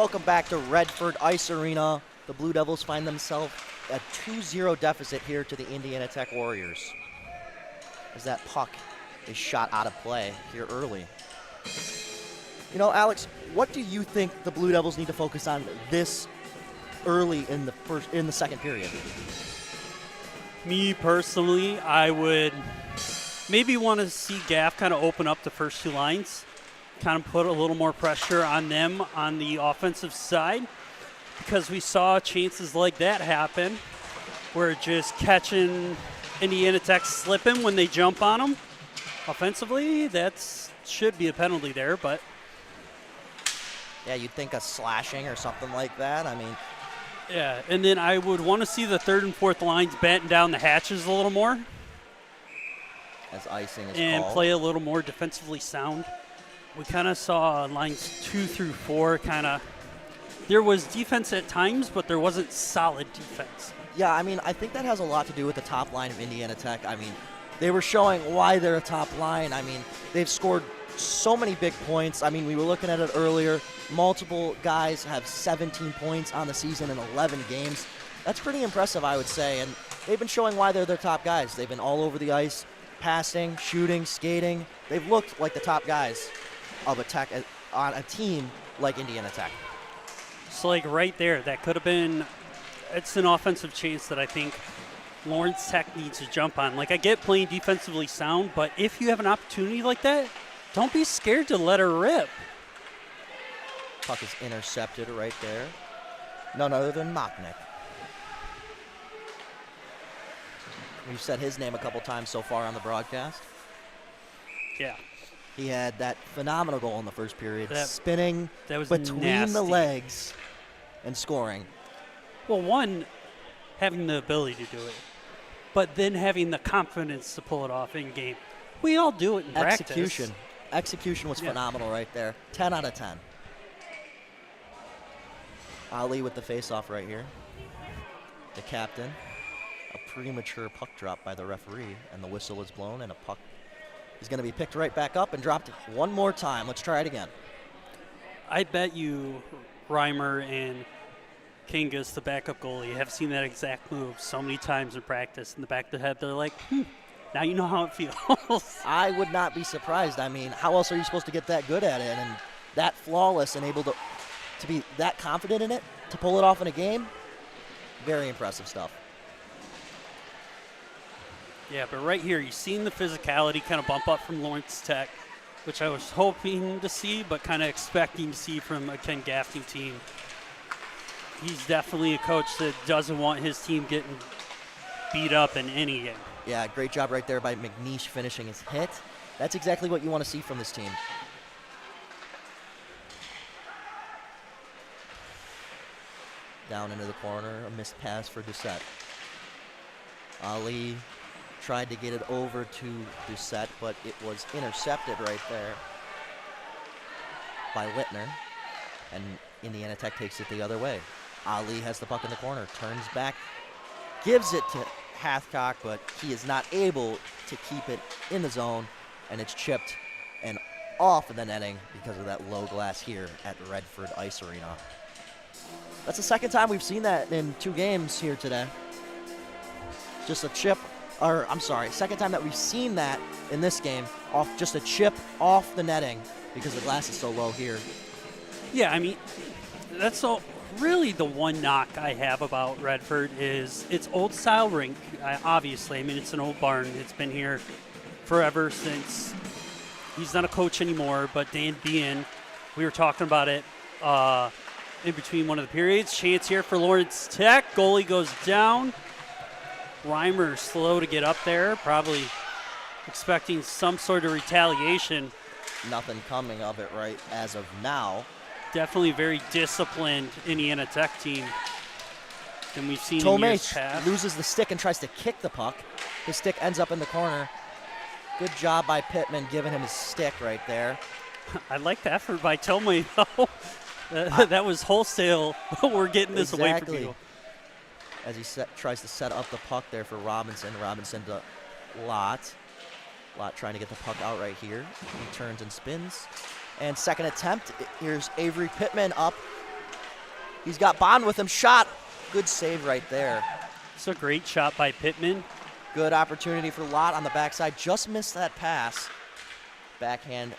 Welcome back to Redford Ice Arena. The Blue Devils find themselves a 2-0 deficit here to the Indiana Tech Warriors, as that puck is shot out of play here early. You know, Alex, what do you think the Blue Devils need to focus on this early in the second period? Me personally, I would maybe want to see Gaff kind of open up the first two lines, kind of put a little more pressure on them on the offensive side, because we saw chances like that happen where just catching Indiana Tech slipping when they jump on them offensively. That should be a penalty there, but yeah, you'd think a slashing or something like that. I mean, yeah, and then I would want to see the third and fourth lines batten down the hatches a little more as icing is and called. play a little more defensively sound. We kind of saw lines 2 through 4 kind of, there was defense at times, but there wasn't solid defense. Yeah, I mean, I think that has a lot to do with the top line of Indiana Tech. I mean, they were showing why they're a top line. I mean, they've scored so many big points. I mean, we were looking at it earlier. Multiple guys have 17 points on the season in 11 games. That's pretty impressive, I would say. And they've been showing why they're their top guys. They've been all over the ice, passing, shooting, skating. They've looked like the top guys of a Tech on a team like Indiana Tech. So, like, right there, that could have been – it's an offensive chance that I think Lawrence Tech needs to jump on. Like, I get playing defensively sound, but if you have an opportunity like that, don't be scared to let her rip. Puck is intercepted right there. None other than Machnik. We've said his name a couple times so far on the broadcast. Yeah. He had that phenomenal goal in the first period, spinning that was between nasty. the legs and scoring. Well, one, having the ability to do it, but then having the confidence to pull it off in game. We all do it in practice. Execution was phenomenal right there. 10 out of 10. Ali with the face-off right here. The captain. A premature puck drop by the referee, and the whistle is blown, and a puck is going to be picked right back up and dropped one more time. Let's try it again. I bet you Reimer and Kangas, the backup goalie, have seen that exact move so many times in practice. In the back of their head, they're like, now you know how it feels. I would not be surprised. I mean, how else are you supposed to get that good at it and that flawless and able to be that confident in it, to pull it off in a game? Very impressive stuff. Yeah, but right here, you've seen the physicality kind of bump up from Lawrence Tech, which I was hoping to see, but kind of expecting to see from a Ken Gaffney team. He's definitely a coach that doesn't want his team getting beat up in any game. Yeah, great job right there by McNeish finishing his hit. That's exactly what you want to see from this team. Down into the corner, a missed pass for Doucette. Ali tried to get it over to Doucette, but it was intercepted right there by Littner, and Indiana Tech takes it the other way. Ali has the puck in the corner, turns back, gives it to Hathcock, but he is not able to keep it in the zone, and it's chipped and off of the netting because of that low glass here at Redford Ice Arena. That's the second time we've seen that in 2 games here today. Just a chip, or I'm sorry, second time that we've seen that in this game, off just a chip off the netting because the glass is so low here. Yeah, I mean, that's all. Really, the one knock I have about Redford is it's old style rink. Obviously, I mean, it's an old barn. It's been here forever since he's not a coach anymore. But Dan Bean, we were talking about it in between one of the periods. Chance here for Lawrence Tech. Goalie goes down. Reimer slow to get up there, probably expecting some sort of retaliation. Nothing coming of it right as of now. Definitely very disciplined Indiana Tech team than we've seen in years Tomei past. loses the stick and tries to kick the puck. His stick ends up in the corner. Good job by Pittman giving him his stick right there. I like the effort by Tomei, though. That was wholesale. We're getting this away from people. As he tries to set up the puck there for Robinson. Robinson to Lott. Lott trying to get the puck out right here. He turns and spins. And second attempt, here's Avery Pittman up He's got Bond with him. Shot. Good save right there. It's a great shot by Pittman. Good opportunity for Lott on the backside. Just missed that pass. Backhand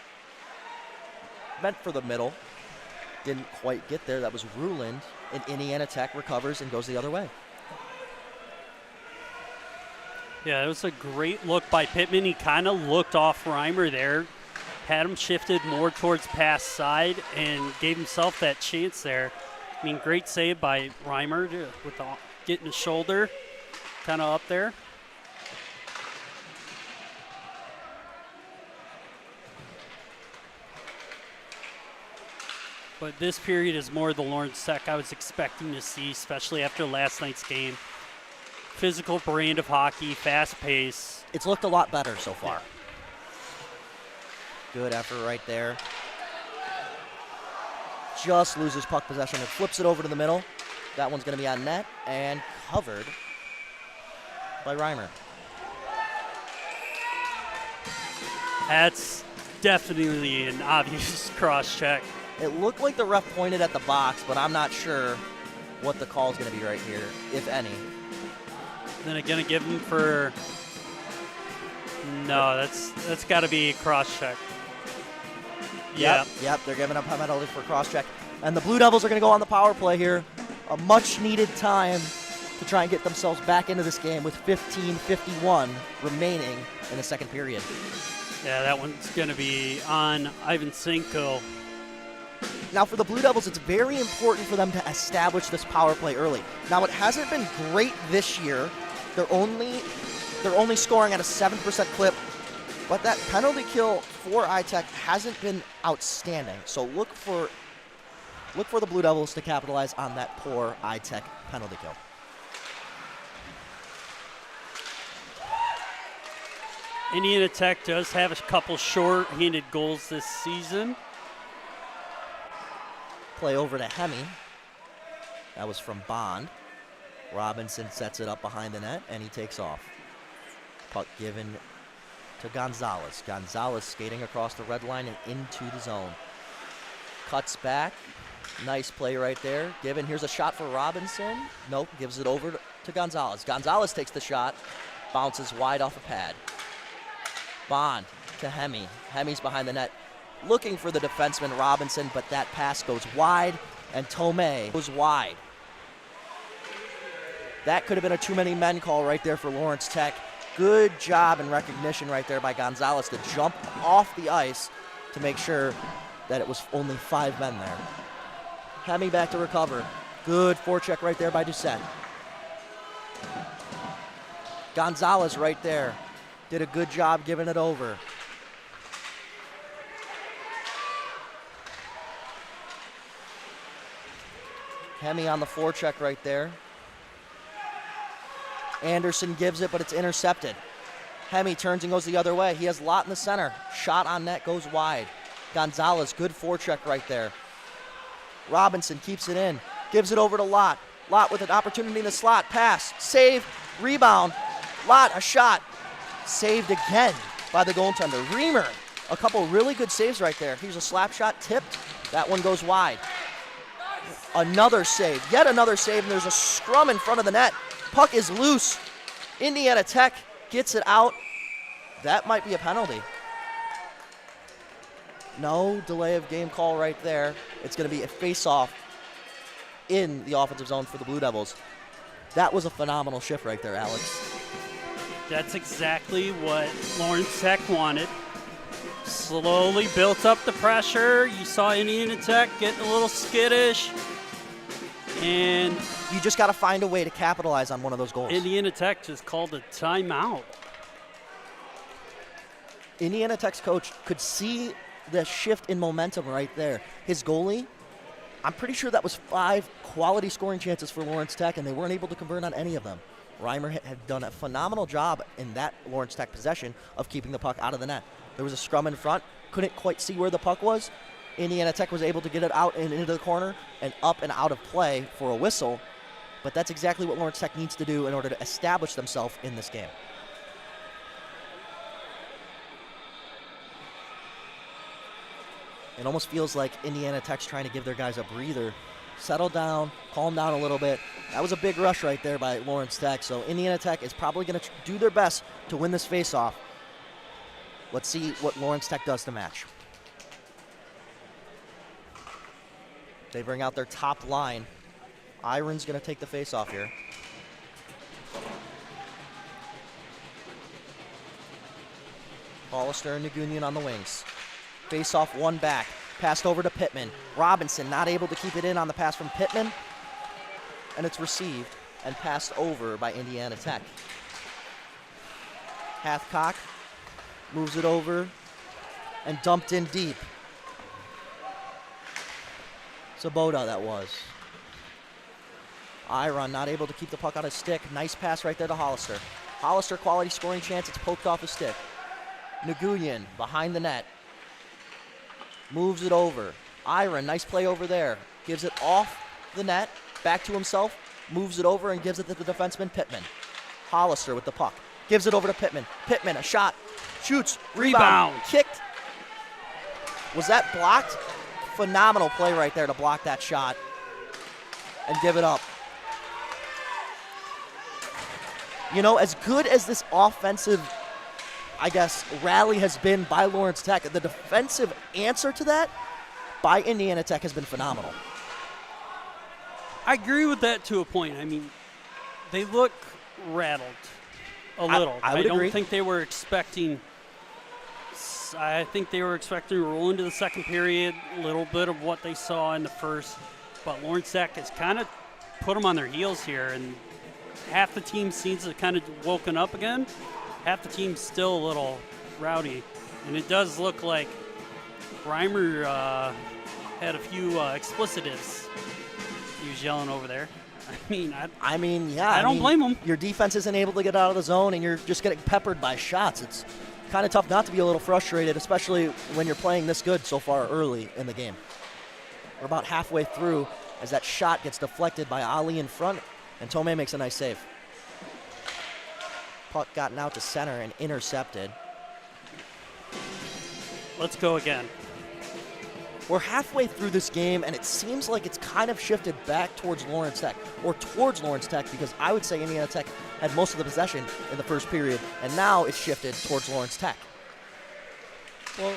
meant for the middle. Didn't quite get there. That was Ruland. And Indiana Tech recovers and goes the other way. Yeah, it was a great look by Pittman. He kind of looked off Reimer there, had him shifted more towards pass side, and gave himself that chance there. I mean, great save by Reimer with getting his shoulder kind of up there. But this period is more the Lawrence Tech I was expecting to see, especially after last night's game. Physical brand of hockey, fast pace. It's looked a lot better so far. Good effort right there. Just loses puck possession and flips it over to the middle. That one's going to be on net and covered by Reimer. That's definitely an obvious cross check. It looked like the ref pointed at the box, but I'm not sure what the call is going to be right here, if any. Then they're going to give him for... No, that's got to be a cross check. Yeah. Yep, they're giving up a penalty for cross check. And the Blue Devils are going to go on the power play here. A much-needed time to try and get themselves back into this game with 15:51 remaining in the second period. Yeah, that one's going to be on Ivan Cinco. Now, for the Blue Devils, it's very important for them to establish this power play early. Now, it hasn't been great this year. They're only scoring at a 7% clip, but that penalty kill for iTech hasn't been outstanding. So look for the Blue Devils to capitalize on that poor iTech penalty kill. Indiana Tech does have a couple short-handed goals this season. Play over to Hemi. That was from Bond. Robinson sets it up behind the net, and he takes off. Puck given to Gonzalez. Gonzalez skating across the red line and into the zone. Cuts back. Nice play right there. Given, here's a shot for Robinson. Nope, gives it over to Gonzalez. Gonzalez takes the shot. Bounces wide off a pad. Bond to Hemi. Hemi's behind the net. Looking for the defenseman Robinson, but that pass goes wide, and Tomei goes wide. That could have been a too many men call right there for Lawrence Tech. Good job and recognition right there by Gonzalez to jump off the ice to make sure that it was only 5 men there. Hemi back to recover. Good forecheck right there by Doucette. Gonzalez right there. Did a good job giving it over. Hemi on the forecheck right there. Anderson gives it, but it's intercepted. Hemi turns and goes the other way. He has Lott in the center. Shot on net goes wide. Gonzalez, good forecheck right there. Robinson keeps it in. Gives it over to Lott. Lott with an opportunity in the slot. Pass. Save. Rebound. Lott, a shot. Saved again by the goaltender. Reimer, a couple really good saves right there. Here's a slap shot tipped. That one goes wide. Another save. Yet another save, and there's a scrum in front of the net. Puck is loose. Indiana Tech gets it out. That might be a penalty. No delay of game call right there. It's going to be a face-off in the offensive zone for the Blue Devils. That was a phenomenal shift right there, Alex. That's exactly what Lawrence Tech wanted. Slowly built up the pressure. You saw Indiana Tech getting a little skittish. And you just got to find a way to capitalize on one of those goals. Indiana Tech just called a timeout. Indiana Tech's coach could see the shift in momentum right there. His goalie, I'm pretty sure that was 5 quality scoring chances for Lawrence Tech, and they weren't able to convert on any of them. Reimer had done a phenomenal job in that Lawrence Tech possession of keeping the puck out of the net. There was a scrum in front, couldn't quite see where the puck was. Indiana Tech was able to get it out and into the corner and up and out of play for a whistle, but that's exactly what Lawrence Tech needs to do in order to establish themselves in this game. It almost feels like Indiana Tech's trying to give their guys a breather settle down, calm down a little bit. That was a big rush right there by Lawrence Tech, so Indiana Tech is probably going to do their best to win this face-off. Let's see what Lawrence Tech does to match. They bring out their top line. Iron's going to take the face-off here. Hollister and Nagunian on the wings. Face-off one back. Passed over to Pittman. Robinson not able to keep it in on the pass from Pittman. And it's received and passed over by Indiana Tech. Hathcock moves it over and dumped in deep. Sabota that was. Iron not able to keep the puck on his stick. Nice pass right there to Hollister. Hollister quality scoring chance. It's poked off his stick. Nagunian behind the net. Moves it over. Iron, nice play over there. Gives it off the net. Back to himself. Moves it over and gives it to the defenseman Pittman. Hollister with the puck. Gives it over to Pittman. Pittman, a shot. Shoots. Rebound. Kicked. Was that blocked? Phenomenal play right there to block that shot and give it up. You know, as good as this offensive, I guess, rally has been by Lawrence Tech, the defensive answer to that by Indiana Tech has been phenomenal. I agree with that to a point. I mean, they look rattled a little. I would don't agree. think they were expecting. I think they were expecting to roll into the second period, a little bit of what they saw in the first. But Lawrence Tech has kind of put them on their heels here, and half the team seems to have kind of woken up again. Half the team's still a little rowdy, and it does look like Reimer had a few explicitives he was yelling over there. I don't blame him. Your defense isn't able to get out of the zone, and you're just getting peppered by shots. It's kind of tough not to be a little frustrated, especially when you're playing this good so far early in the game. We're about halfway through as that shot gets deflected by Ali in front, and Tomei makes a nice save. Puck gotten out to center and intercepted. Let's go again. We're halfway through this game, and it seems like it's kind of shifted back towards Lawrence Tech, or towards Lawrence Tech, because I would say Indiana Tech had most of the possession in the first period, and now it's shifted towards Lawrence Tech. Well,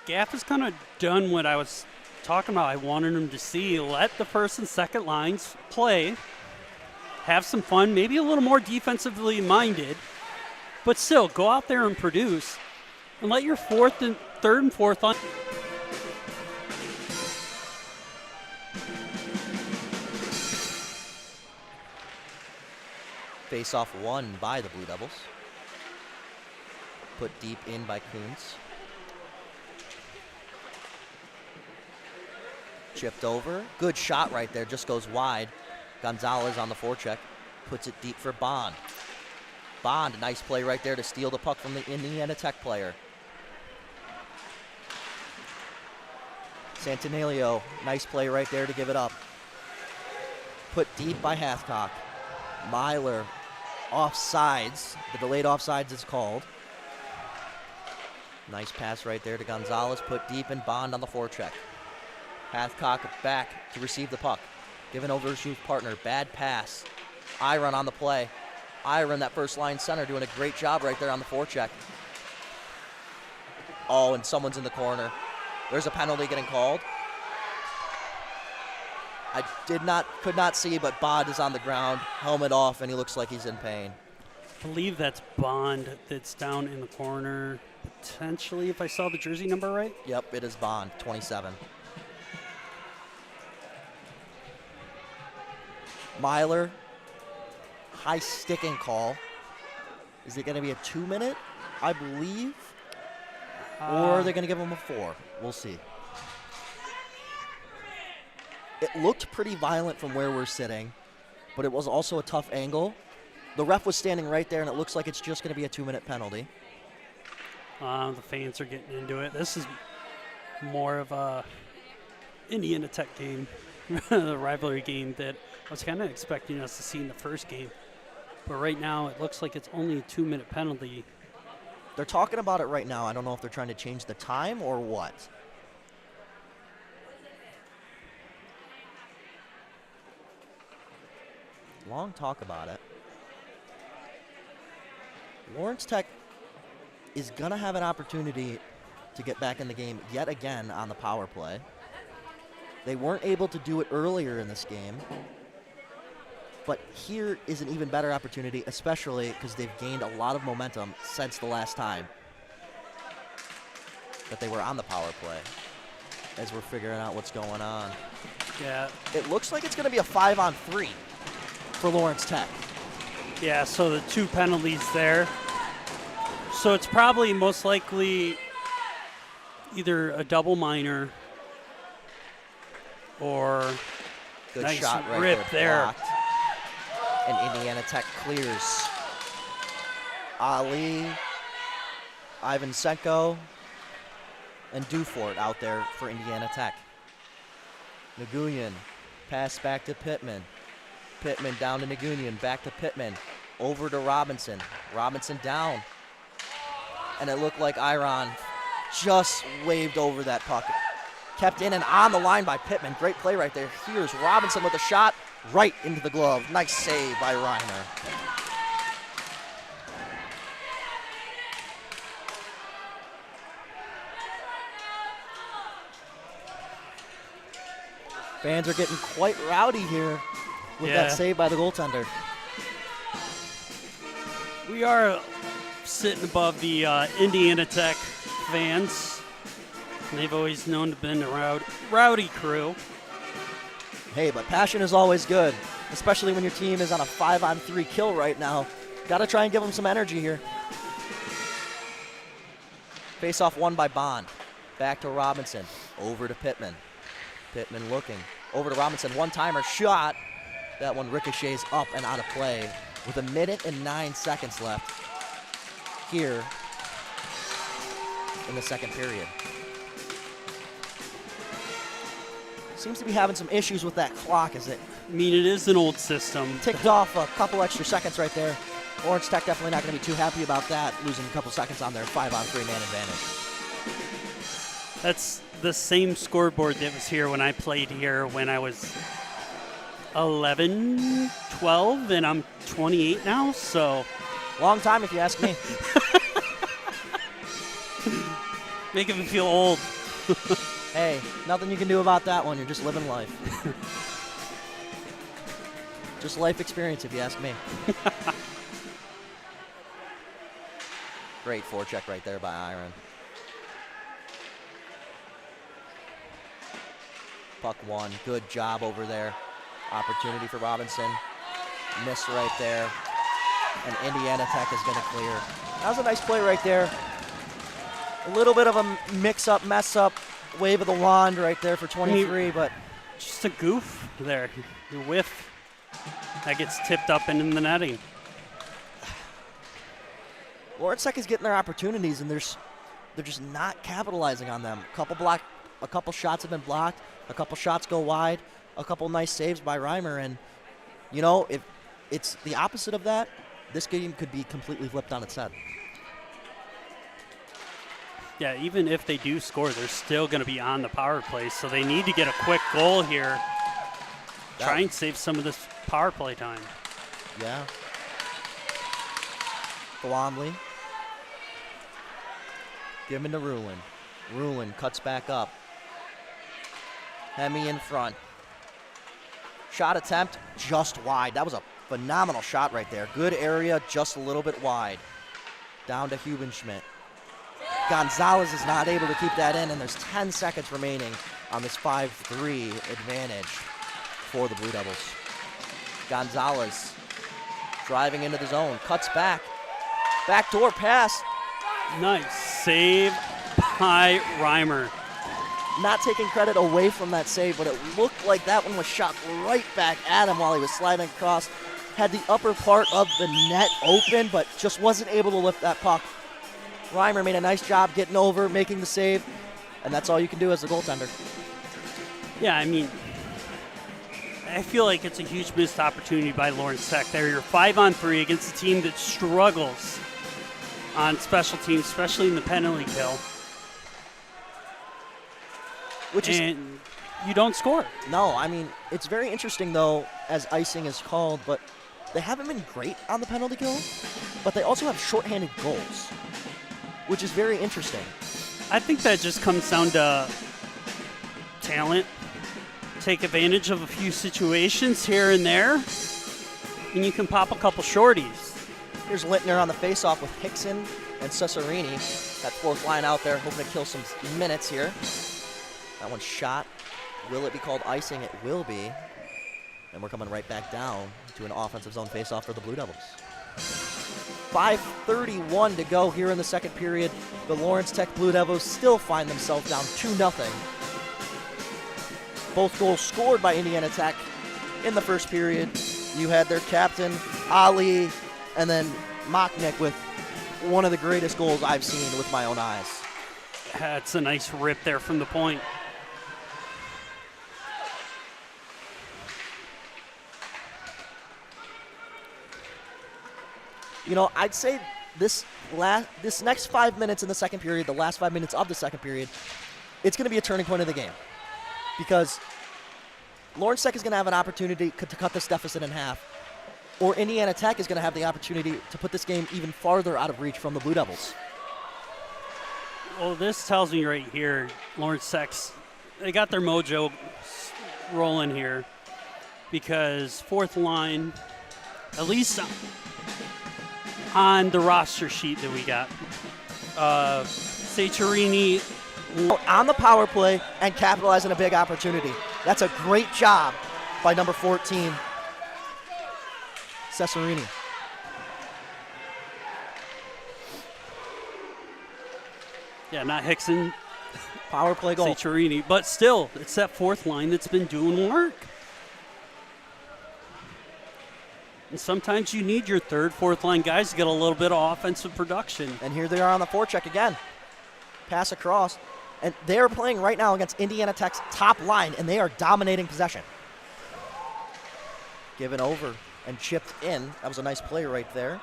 Gaff has kind of done what I was talking about. I wanted him to see. Let the first and second lines play, have some fun, maybe a little more defensively minded, but still go out there and produce, and let your third and fourth line. Face-off won by the Blue Devils. Put deep in by Kuntz. Chipped over. Good shot right there. Just goes wide. Gonzalez on the forecheck. Puts it deep for Bond. Bond, nice play right there to steal the puck from the Indiana Tech player. Santinelio, nice play right there to give it up. Put deep by Hathcock. Myler, offsides. The delayed offsides is called. Nice pass right there to Gonzalez. Put deep and Bond on the forecheck. Hathcock back to receive the puck. Given over to his partner. Bad pass. Iron on the play. Iron, that first line center, doing a great job right there on the forecheck. Oh, and someone's in the corner. There's a penalty getting called. I could not see, but Bond is on the ground, helmet off, and he looks like he's in pain. I believe that's Bond that's down in the corner, potentially, if I saw the jersey number right. Yep, it is Bond, 27. Myler, high sticking call. Is it going to be a 2-minute, I believe? Or are they going to give him a 4? We'll see. It looked pretty violent from where we're sitting, but it was also a tough angle. The ref was standing right there, and it looks like it's just going to be a 2-minute penalty. The fans are getting into it. This is more of a Indiana Tech game, the rivalry game that I was kind of expecting us to see in the first game. But right now, it looks like it's only a 2-minute penalty. They're talking about it right now. I don't know if they're trying to change the time or what. long talk about it. Lawrence Tech is going to have an opportunity to get back in the game yet again on the power play. They weren't able to do it earlier in this game, but here is an even better opportunity, especially because they've gained a lot of momentum since the last time that they were on the power play, as we're figuring out what's going on. Yeah. It looks like it's going to be a 5-on-3 for Lawrence Tech. Yeah, so the 2 penalties there. So it's probably most likely either a double minor or Good nice shot right rip there. blocked. And Indiana Tech clears. Ali, Ivansenko, and Dufort out there for Indiana Tech. Nguyen, pass back to Pittman. Pittman down to Nguyen, back to Pittman. Over to Robinson. Robinson down. And it looked like Iron just waved over that puck. Kept in and on the line by Pittman. Great play right there. Here's Robinson with a shot right into the glove. Nice save by Reimer. Fans are getting quite rowdy here with that save by the goaltender. We are sitting above the Indiana Tech fans. They've always known to be a rowdy crew. Hey, but passion is always good, especially when your team is on a 5-on-3 kill right now. Got to try and give them some energy here. Face-off won by Bond. Back to Robinson. Over to Pittman. Pittman looking. Over to Robinson. One-timer shot. That one ricochets up and out of play with 1 minute and 9 seconds left here in the second period. Seems to be having some issues with that clock as it it is an old system. ticked off a couple extra seconds right there. Lawrence Tech definitely not going to be too happy about that, losing a couple seconds on their 5-on-3 man advantage. That's the same scoreboard that was here when I played here when I was 11, 12, and I'm 28 now, so. Long time if you ask me. Making me feel old. Hey, nothing you can do about that one. You're just living life. Just life experience if you ask me. Great forecheck right there by Iron. Puck one. Good job over there. Opportunity for Robinson. Miss right there. And Indiana Tech is going to clear. That was a nice play right there. A little bit of a mix-up, mess-up, wave of the wand right there for 23, but just a goof there. Your whiff. That gets tipped up and in the netting. Lawrence Tech is getting their opportunities, and they're just not capitalizing on them. A couple shots have been blocked. A couple shots go wide. A couple nice saves by Reimer, and if it's the opposite of that, this game could be completely flipped on its head. Yeah, even if they do score, they're still going to be on the power play, so they need to get a quick goal here. Try and save some of this power play time. Yeah. Glomley. Give him to Ruin. Ruin cuts back up. Hemi in front. Shot attempt just wide. That was a phenomenal shot right there. Good area, just a little bit wide. Down to Hubenschmidt. Gonzalez is not able to keep that in, and there's 10 seconds remaining on this 5-3 advantage for the Blue Devils. Gonzalez driving into the zone, cuts back. Backdoor pass. Nice save by Reimer. Not taking credit away from that save, but it looked like that one was shot right back at him while he was sliding across. Had the upper part of the net open, but just wasn't able to lift that puck. Reimer made a nice job getting over, making the save, and that's all you can do as a goaltender. Yeah, I feel like it's a huge missed opportunity by Lawrence Tech. They're your 5-on-3 against a team that struggles on special teams, especially in the penalty kill. You don't score. No, it's very interesting, though, as icing is called, but they haven't been great on the penalty kill, but they also have shorthanded goals, which is very interesting. I think that just comes down to talent. Take advantage of a few situations here and there, and you can pop a couple shorties. Here's Lintner on the faceoff with Hickson and Cesarini. That fourth line out there, hoping to kill some minutes here. That one's shot. Will it be called icing? It will be. And we're coming right back down to an offensive zone faceoff for the Blue Devils. 5:31 to go here in the second period. The Lawrence Tech Blue Devils still find themselves down 2-0. Both goals scored by Indiana Tech in the first period. You had their captain, Ali, and then Machnik with one of the greatest goals I've seen with my own eyes. That's a nice rip there from the point. You know, I'd say this next 5 minutes in the second period, the last 5 minutes of the second period, it's going to be a turning point of the game. Because Lawrence Tech is going to have an opportunity to cut this deficit in half, or Indiana Tech is going to have the opportunity to put this game even farther out of reach from the Blue Devils. Well, this tells me right here, Lawrence Tech's, they got their mojo rolling here, because fourth line, at least on the roster sheet that we got, Cesarini on the power play and capitalizing a big opportunity. That's a great job by number 14, Cesarini. Yeah, not Hickson. Power play goal. Cesarini, but still, it's that fourth line that's been doing work. And sometimes you need your third, fourth line guys to get a little bit of offensive production. And here they are on the forecheck again. Pass across. And they're playing right now against Indiana Tech's top line, and they are dominating possession. Given over and chipped in. That was a nice play right there.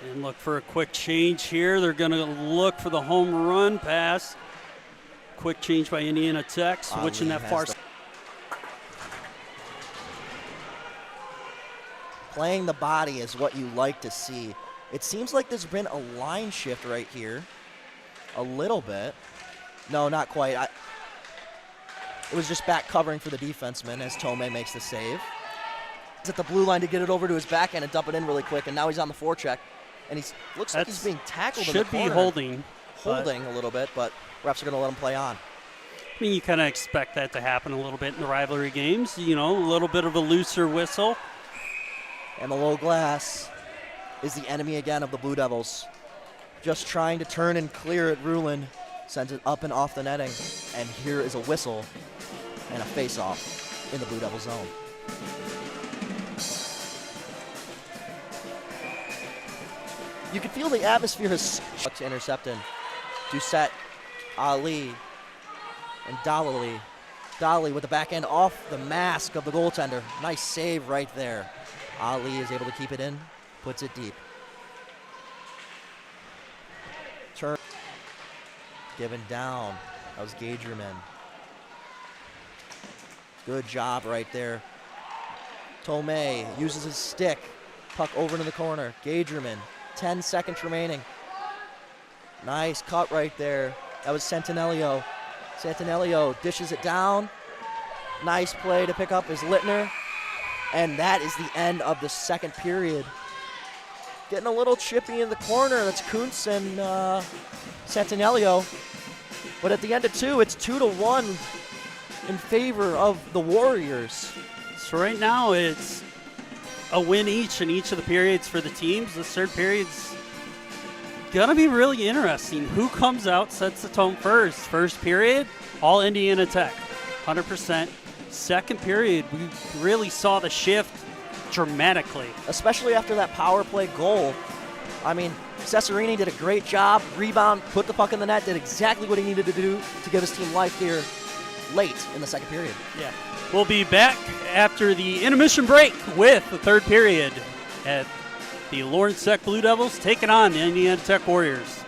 And look for a quick change here. They're going to look for the home run pass. Quick change by Indiana Tech, switching that far. Playing the body is what you like to see. It seems like there's been a line shift right here. A little bit. No, not quite. It was just back covering for the defenseman as Tomei makes the save. He's at the blue line to get it over to his backhand and dump it in really quick, and now he's on the forecheck. And he looks like he's being tackled in the corner. Should be holding. Holding a little bit, but refs are going to let him play on. I mean, you kind of expect that to happen a little bit in the rivalry games. You know, a little bit of a looser whistle. And the low glass is the enemy again of the Blue Devils. Just trying to turn and clear it. Rulin sends it up and off the netting. And here is a whistle and a face-off in the Blue Devil zone. You can feel the atmosphere has to intercept in. Doucette, Ali, and Dolly. Dolly with the backhand off the mask of the goaltender. Nice save right there. Ali is able to keep it in, puts it deep. Turn. Given down. That was Gagerman. Good job right there. Tomei uses his stick. Puck over into the corner. Gagerman. 10 seconds remaining. Nice cut right there. That was Santinello. Santinello dishes it down. Nice play to pick up is Littner. And that is the end of the second period. Getting a little chippy in the corner. That's Kuntz and Santinello. But at the end of two, it's 2-1 in favor of the Warriors. So right now it's a win each in each of the periods for the teams. The third period's gonna be really interesting. Who comes out, sets the tone first? First period, all Indiana Tech, 100%. Second period, we really saw the shift dramatically. Especially after that power play goal. I mean, Cesarini did a great job. Rebound, put the puck in the net, did exactly what he needed to do to give his team life here late in the second period. Yeah. We'll be back after the intermission break with the third period at the Lawrence Tech Blue Devils taking on the Indiana Tech Warriors.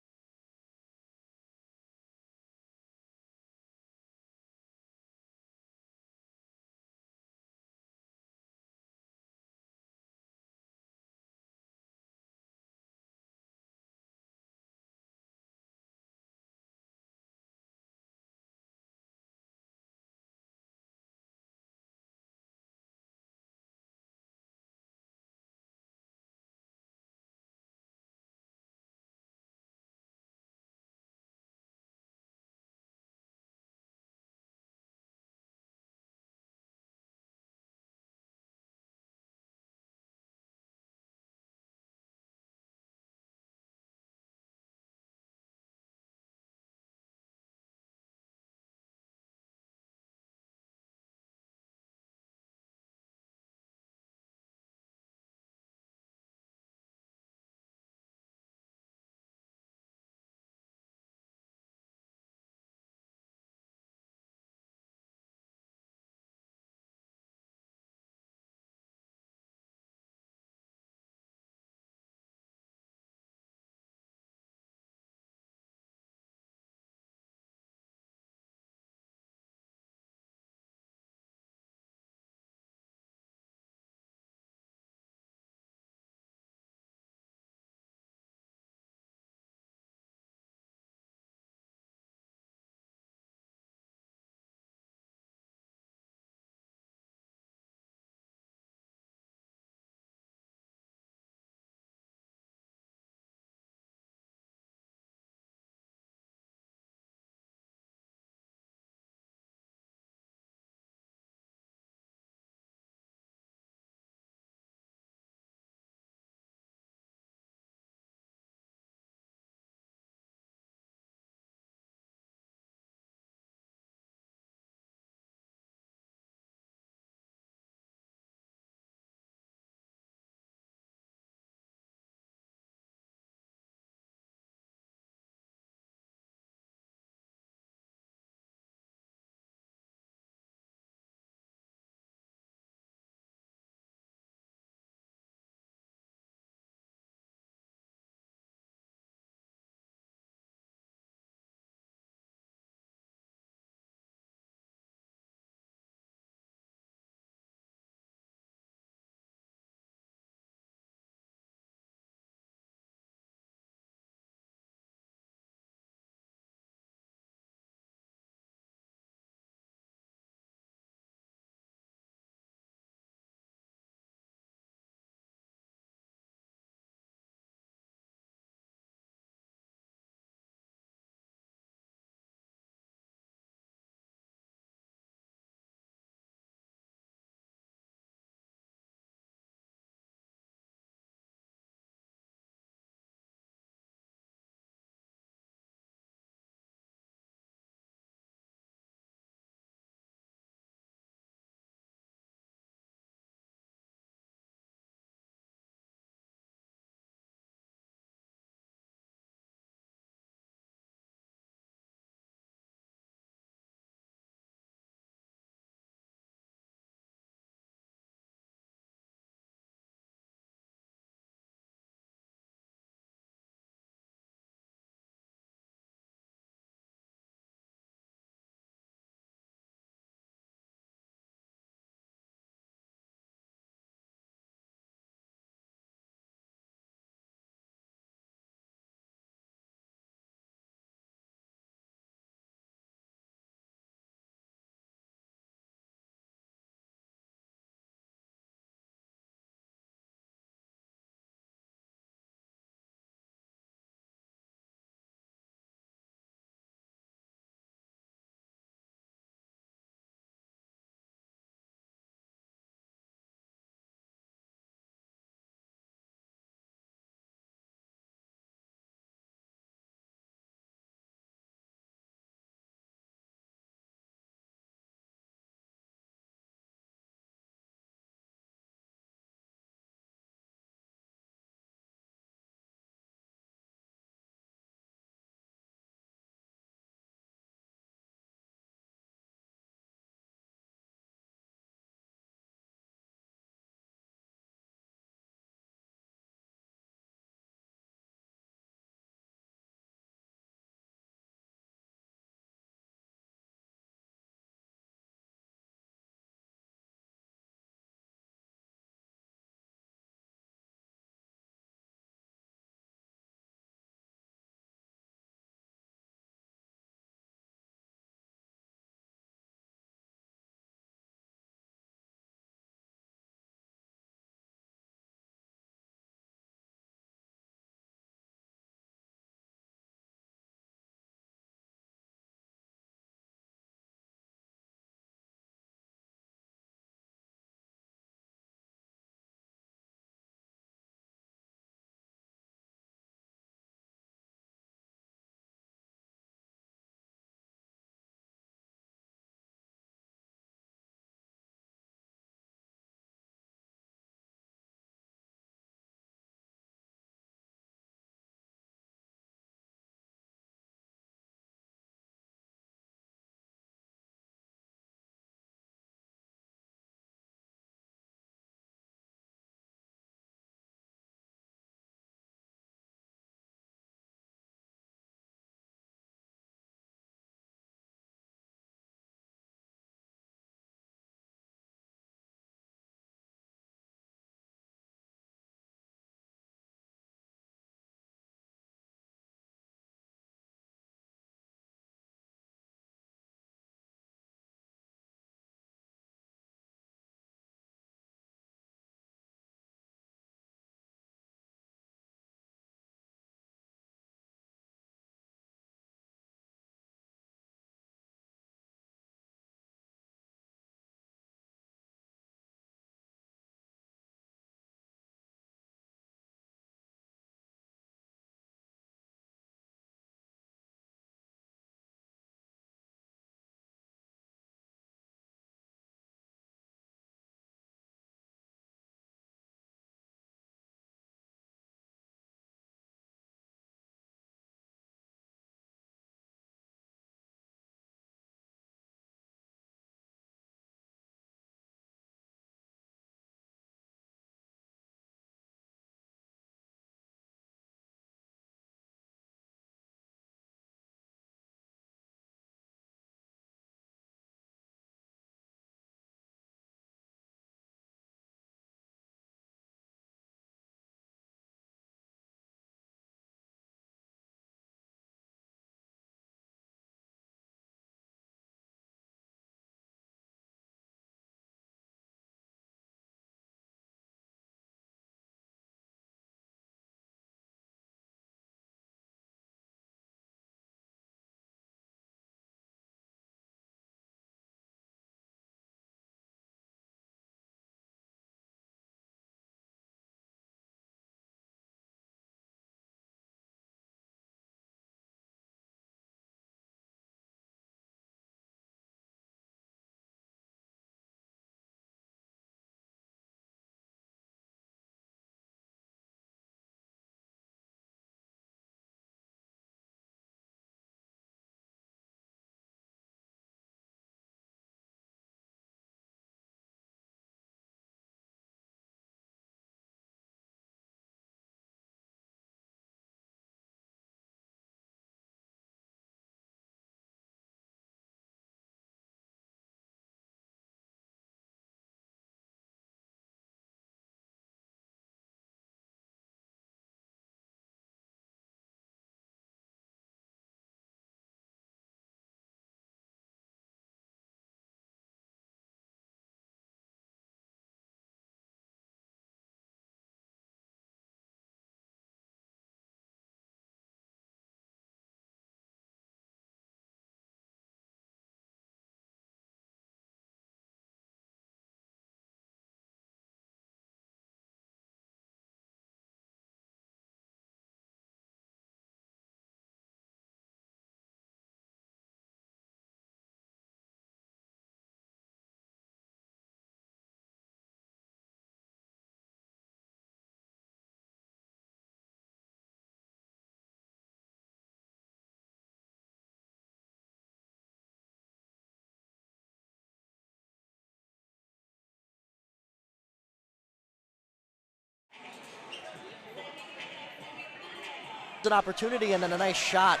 An opportunity and then a nice shot.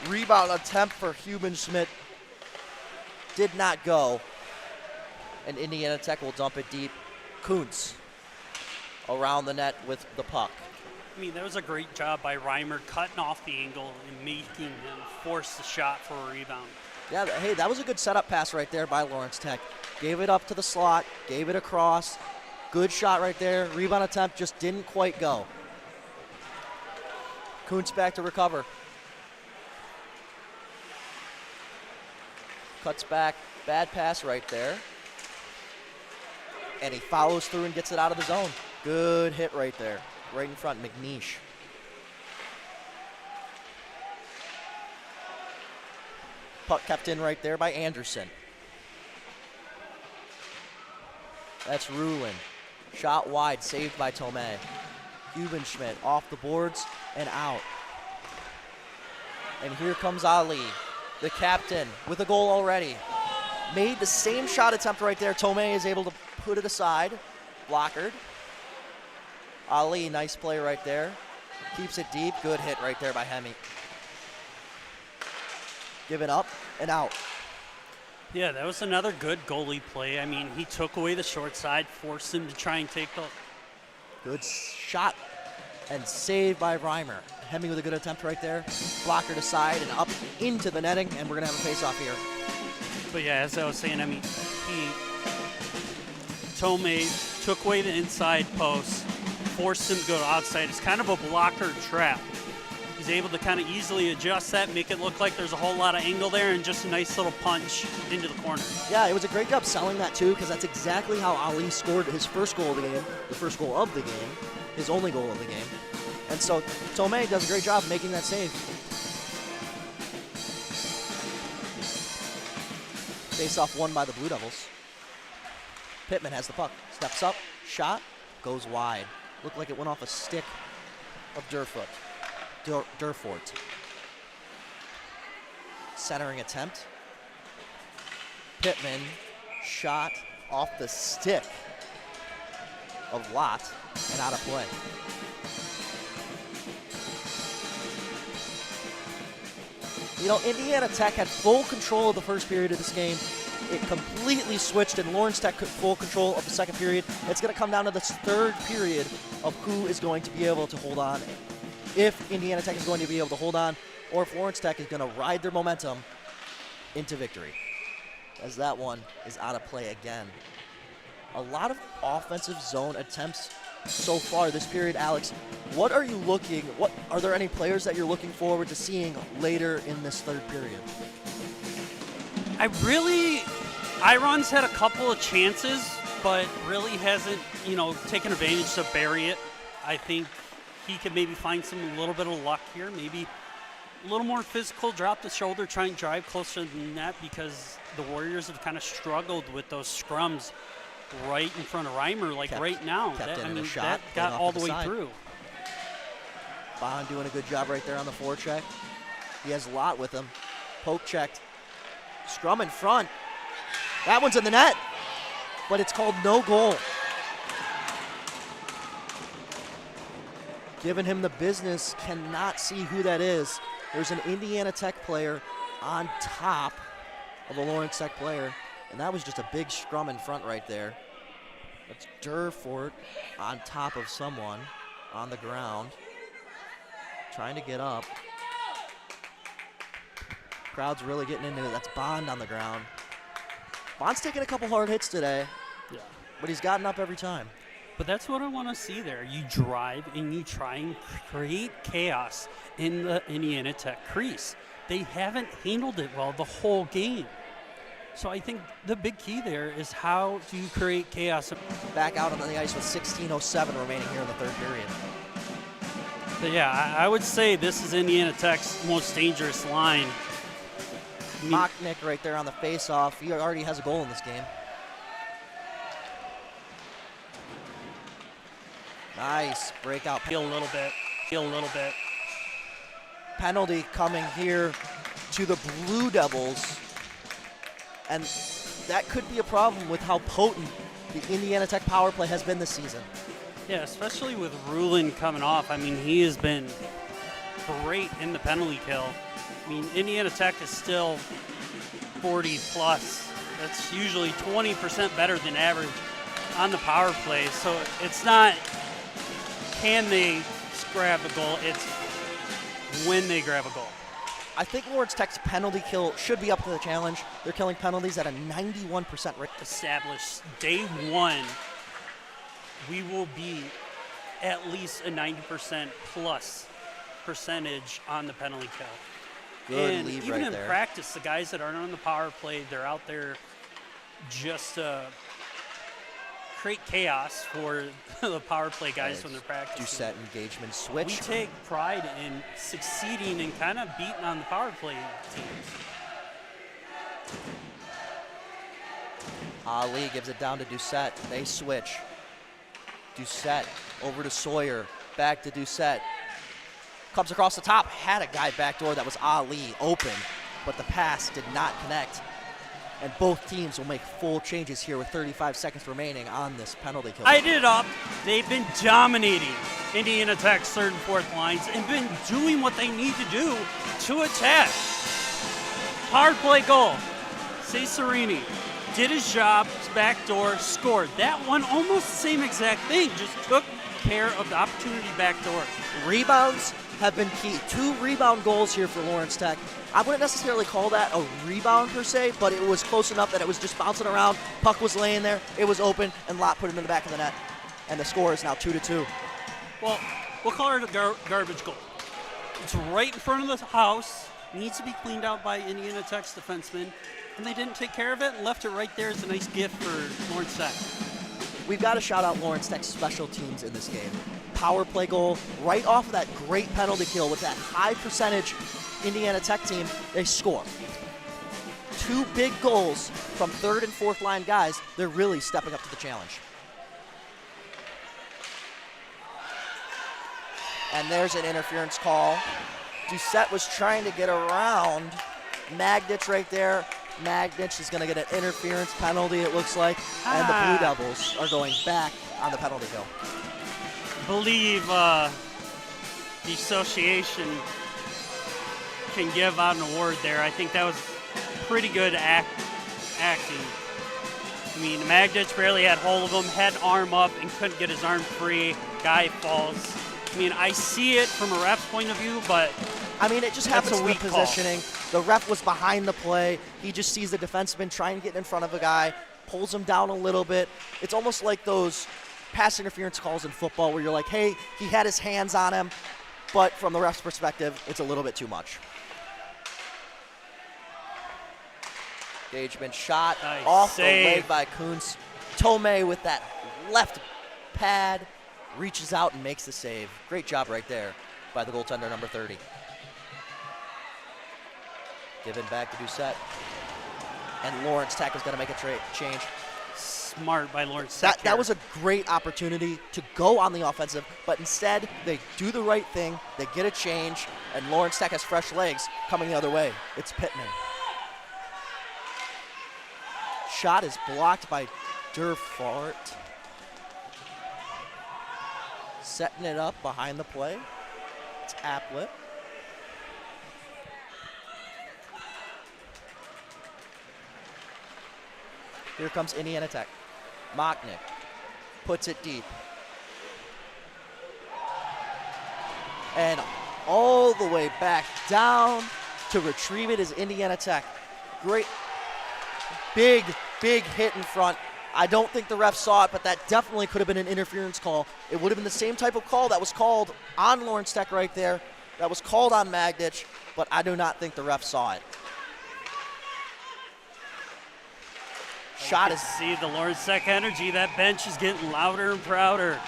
Rebound attempt for Schmidt did not go. And Indiana Tech will dump it deep. Kuntz around the net with the puck. I mean, that was a great job by Reimer cutting off the angle and making him force the shot for a rebound. Yeah, hey, that was a good setup pass right there by Lawrence Tech. Gave it up to the slot, gave it across. Good shot right there. Rebound attempt just didn't quite go. Kuntz back to recover. Cuts back, bad pass right there. And he follows through and gets it out of the zone. Good hit right there, right in front, McNeish. Puck kept in right there by Anderson. That's Rulin. Shot wide, saved by Tomei. Schmidt off the boards and out. And here comes Ali, the captain, with a goal already. Made the same shot attempt right there. Tomei is able to put it aside. Blockered. Ali, nice play right there. Keeps it deep. Good hit right there by Hemi. Given up and out. Yeah, that was another good goalie play. I mean, he took away the short side, forced him to try and take the... Good shot and saved by Reimer. Hemi with a good attempt right there. Blocker to side and up into the netting, and we're going to have a face-off here. But yeah, as I was saying, I mean, Tomei took away the inside post, forced him to go to outside. It's kind of a blocker trap. He's able to kind of easily adjust that, make it look like there's a whole lot of angle there, and just a nice little punch into the corner. Yeah, it was a great job selling that too, because that's exactly how Ali scored his first goal of the game, the first goal of the game, his only goal of the game. And so Tomei does a great job making that save. Face-off won by the Blue Devils. Pittman has the puck, steps up, shot, goes wide. Looked like it went off a stick of Durfort. Centering attempt. Pittman, shot off the stick of Lott and out of play. You know, Indiana Tech had full control of the first period of this game. It completely switched, and Lawrence Tech took full control of the second period. It's going to come down to this third period of who is going to be able to hold on. If Indiana Tech is going to be able to hold on, or if Lawrence Tech is going to ride their momentum into victory. As that one is out of play again. A lot of offensive zone attempts so far this period, Alex. What are you looking, are there any players that you're looking forward to seeing later in this third period? Iron's had a couple of chances, but really hasn't, taken advantage to bury it. I think he could maybe find a little bit of luck here, maybe a little more physical, drop the shoulder, try and drive closer to the net, because the Warriors have kind of struggled with those scrums right in front of Reimer, right now. That got all the way through. Bond doing a good job right there on the forecheck. He has Lott with him. Poke checked. Scrum in front. That one's in the net, but it's called no goal. Giving him the business, cannot see who that is. There's an Indiana Tech player on top of a Lawrence Tech player, and that was just a big scrum in front right there. That's Durfort on top of someone on the ground, trying to get up. Crowd's really getting into it. That's Bond on the ground. Bond's taking a couple hard hits today, but he's gotten up every time. But that's what I want to see there. You drive and you try and create chaos in the Indiana Tech crease. They haven't handled it well the whole game. So I think the big key there is how do you create chaos. Back out on the ice with 16:07 remaining here in the third period. But yeah, I would say this is Indiana Tech's most dangerous line. Mocknick right there on the face-off. He already has a goal in this game. Nice breakout. Feel a little bit. Penalty coming here to the Blue Devils. And that could be a problem with how potent the Indiana Tech power play has been this season. Yeah, especially with Rulin coming off. I mean, he has been great in the penalty kill. I mean, Indiana Tech is still 40 plus. That's usually 20% better than average on the power play. So it's not can they grab a goal, it's when they grab a goal. I think Lawrence Tech's penalty kill should be up to the challenge. They're killing penalties at a 91% rate. Established day one, we will be at least a 90% plus percentage on the penalty kill. Good and lead even right in there. practice, the guys that aren't on the power play, they're out there just to create chaos for the power play guys when they're practicing. Doucette engagement switch. We take pride in succeeding and kind of beating on the power play teams. Ali gives it down to Doucette. They switch. Doucette over to Sawyer. Back to Doucette. Comes across the top. Had a guy backdoor that was Ali open, but the pass did not connect. And both teams will make full changes here with 35 seconds remaining on this penalty kill. Tied it up. They've been dominating Indiana Tech's third and fourth lines and been doing what they need to do to attack. Hard play goal. Cesarini did his job, backdoor, scored. That one, almost the same exact thing, just took care of the opportunity backdoor. Rebounds have been key. 2 rebound goals here for Lawrence Tech. I wouldn't necessarily call that a rebound per se, but it was close enough that it was just bouncing around. Puck was laying there, it was open, and Lott put it in the back of the net. And the score is now 2-2. Well, we'll call it a garbage goal. It's right in front of the house, needs to be cleaned out by Indiana Tech's defensemen, and they didn't take care of it and left it right there as a nice gift for Lawrence Tech. We've got to shout out Lawrence Tech's special teams in this game. Power play goal, right off of that great penalty kill with that high percentage Indiana Tech team, they score. 2 big goals from third and fourth line guys. They're really stepping up to the challenge. And there's an interference call. Doucette was trying to get around Magditch right there. Magditch is going to get an interference penalty, it looks like. And the Blue Devils are going back on the penalty kill. Believe the association can give out an award there. I think that was pretty good acting. I mean, Magditch barely had hold of him, had arm up and couldn't get his arm free. Guy falls. I mean, I see it from a ref's point of view, but I mean, it just that's happens a to the weak call. positioning. The ref was behind the play. He just sees the defenseman trying to get in front of a guy, pulls him down a little bit. It's almost like those pass interference calls in football where you're like, hey, he had his hands on him, but from the ref's perspective, it's a little bit too much. Engagement shot Nice off save. the leg by Kuntz. Tomei with that left pad reaches out and makes the save. Great job right there by the goaltender, number 30. Given back to Doucette. And Lawrence Tech is going to make a change. Smart by Lawrence Tech. That was a great opportunity to go on the offensive, but instead they do the right thing. They get a change, and Lawrence Tech has fresh legs coming the other way. It's Pittman. Shot is blocked by Durfart. Setting it up behind the play. It's Applet. Here comes Indiana Tech. Mocknick puts it deep. And all the way back down to retrieve it is Indiana Tech. Great, big hit in front. I don't think the ref saw it, but that definitely could have been an interference call. It would have been the same type of call that was called on Lawrence Tech right there, that was called on Magditch, but I do not think the ref saw it. Shot is See the Lawrence Tech energy. That bench is getting louder and prouder.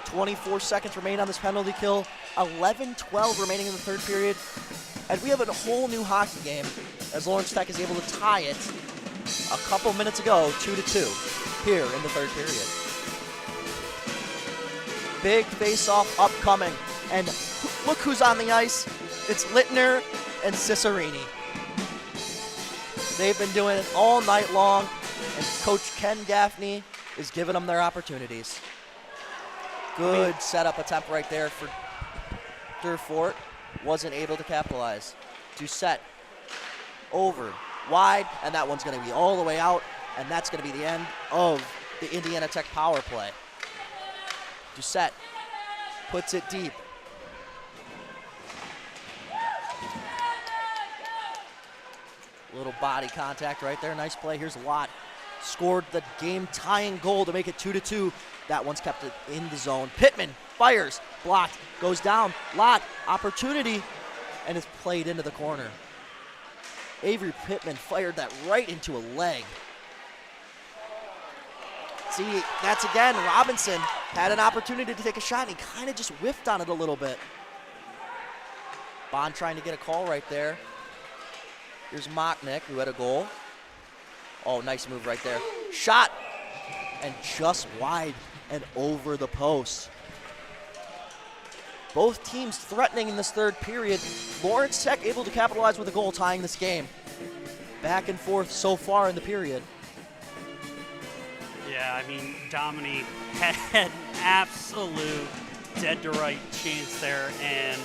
24 seconds remain on this penalty kill. 11-12 remaining in the third period. And we have a whole new hockey game as Lawrence Tech is able to tie it a couple minutes ago, 2-2, here in the third period. Big face-off upcoming. And look who's on the ice. It's Littner and Cesarini. They've been doing it all night long, and Coach Ken Gaffney is giving them their opportunities. Good setup attempt right there for Durfort. Wasn't able to capitalize. Doucette over, wide, and that one's going to be all the way out, and that's going to be the end of the Indiana Tech power play. Doucette puts it deep. Little body contact right there. Nice play. Here's Lott. Scored the game-tying goal to make it 2-2. That one's kept it in the zone. Pittman fires, blocked, goes down. Lott, opportunity, and it's played into the corner. Avery Pittman fired that right into a leg. See, that's again, Robinson had an opportunity to take a shot, and he kind of just whiffed on it a little bit. Bond trying to get a call right there. Here's Mocknick, who had a goal. Oh, nice move right there. Shot, and just wide and over the post. Both teams threatening in this third period. Lawrence Tech able to capitalize with a goal, tying this game. Back and forth so far in the period. Yeah, I mean, Dominique had an absolute dead-to-right chance there, and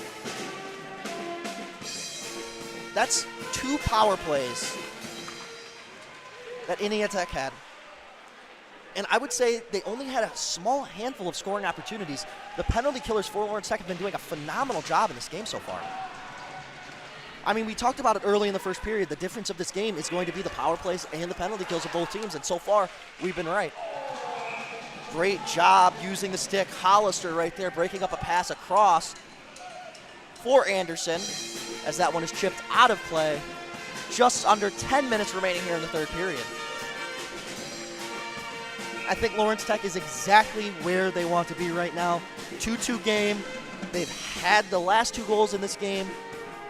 that's 2 power plays that Indiana Tech had. And I would say they only had a small handful of scoring opportunities. The penalty killers for Lawrence Tech have been doing a phenomenal job in this game so far. I mean, we talked about it early in the first period. The difference of this game is going to be the power plays and the penalty kills of both teams, and so far, we've been right. Great job using the stick. Hollister right there breaking up a pass across for Anderson as that one is chipped out of play. Just under 10 minutes remaining here in the third period. I think Lawrence Tech is exactly where they want to be right now. 2-2 game. They've had the last 2 goals in this game.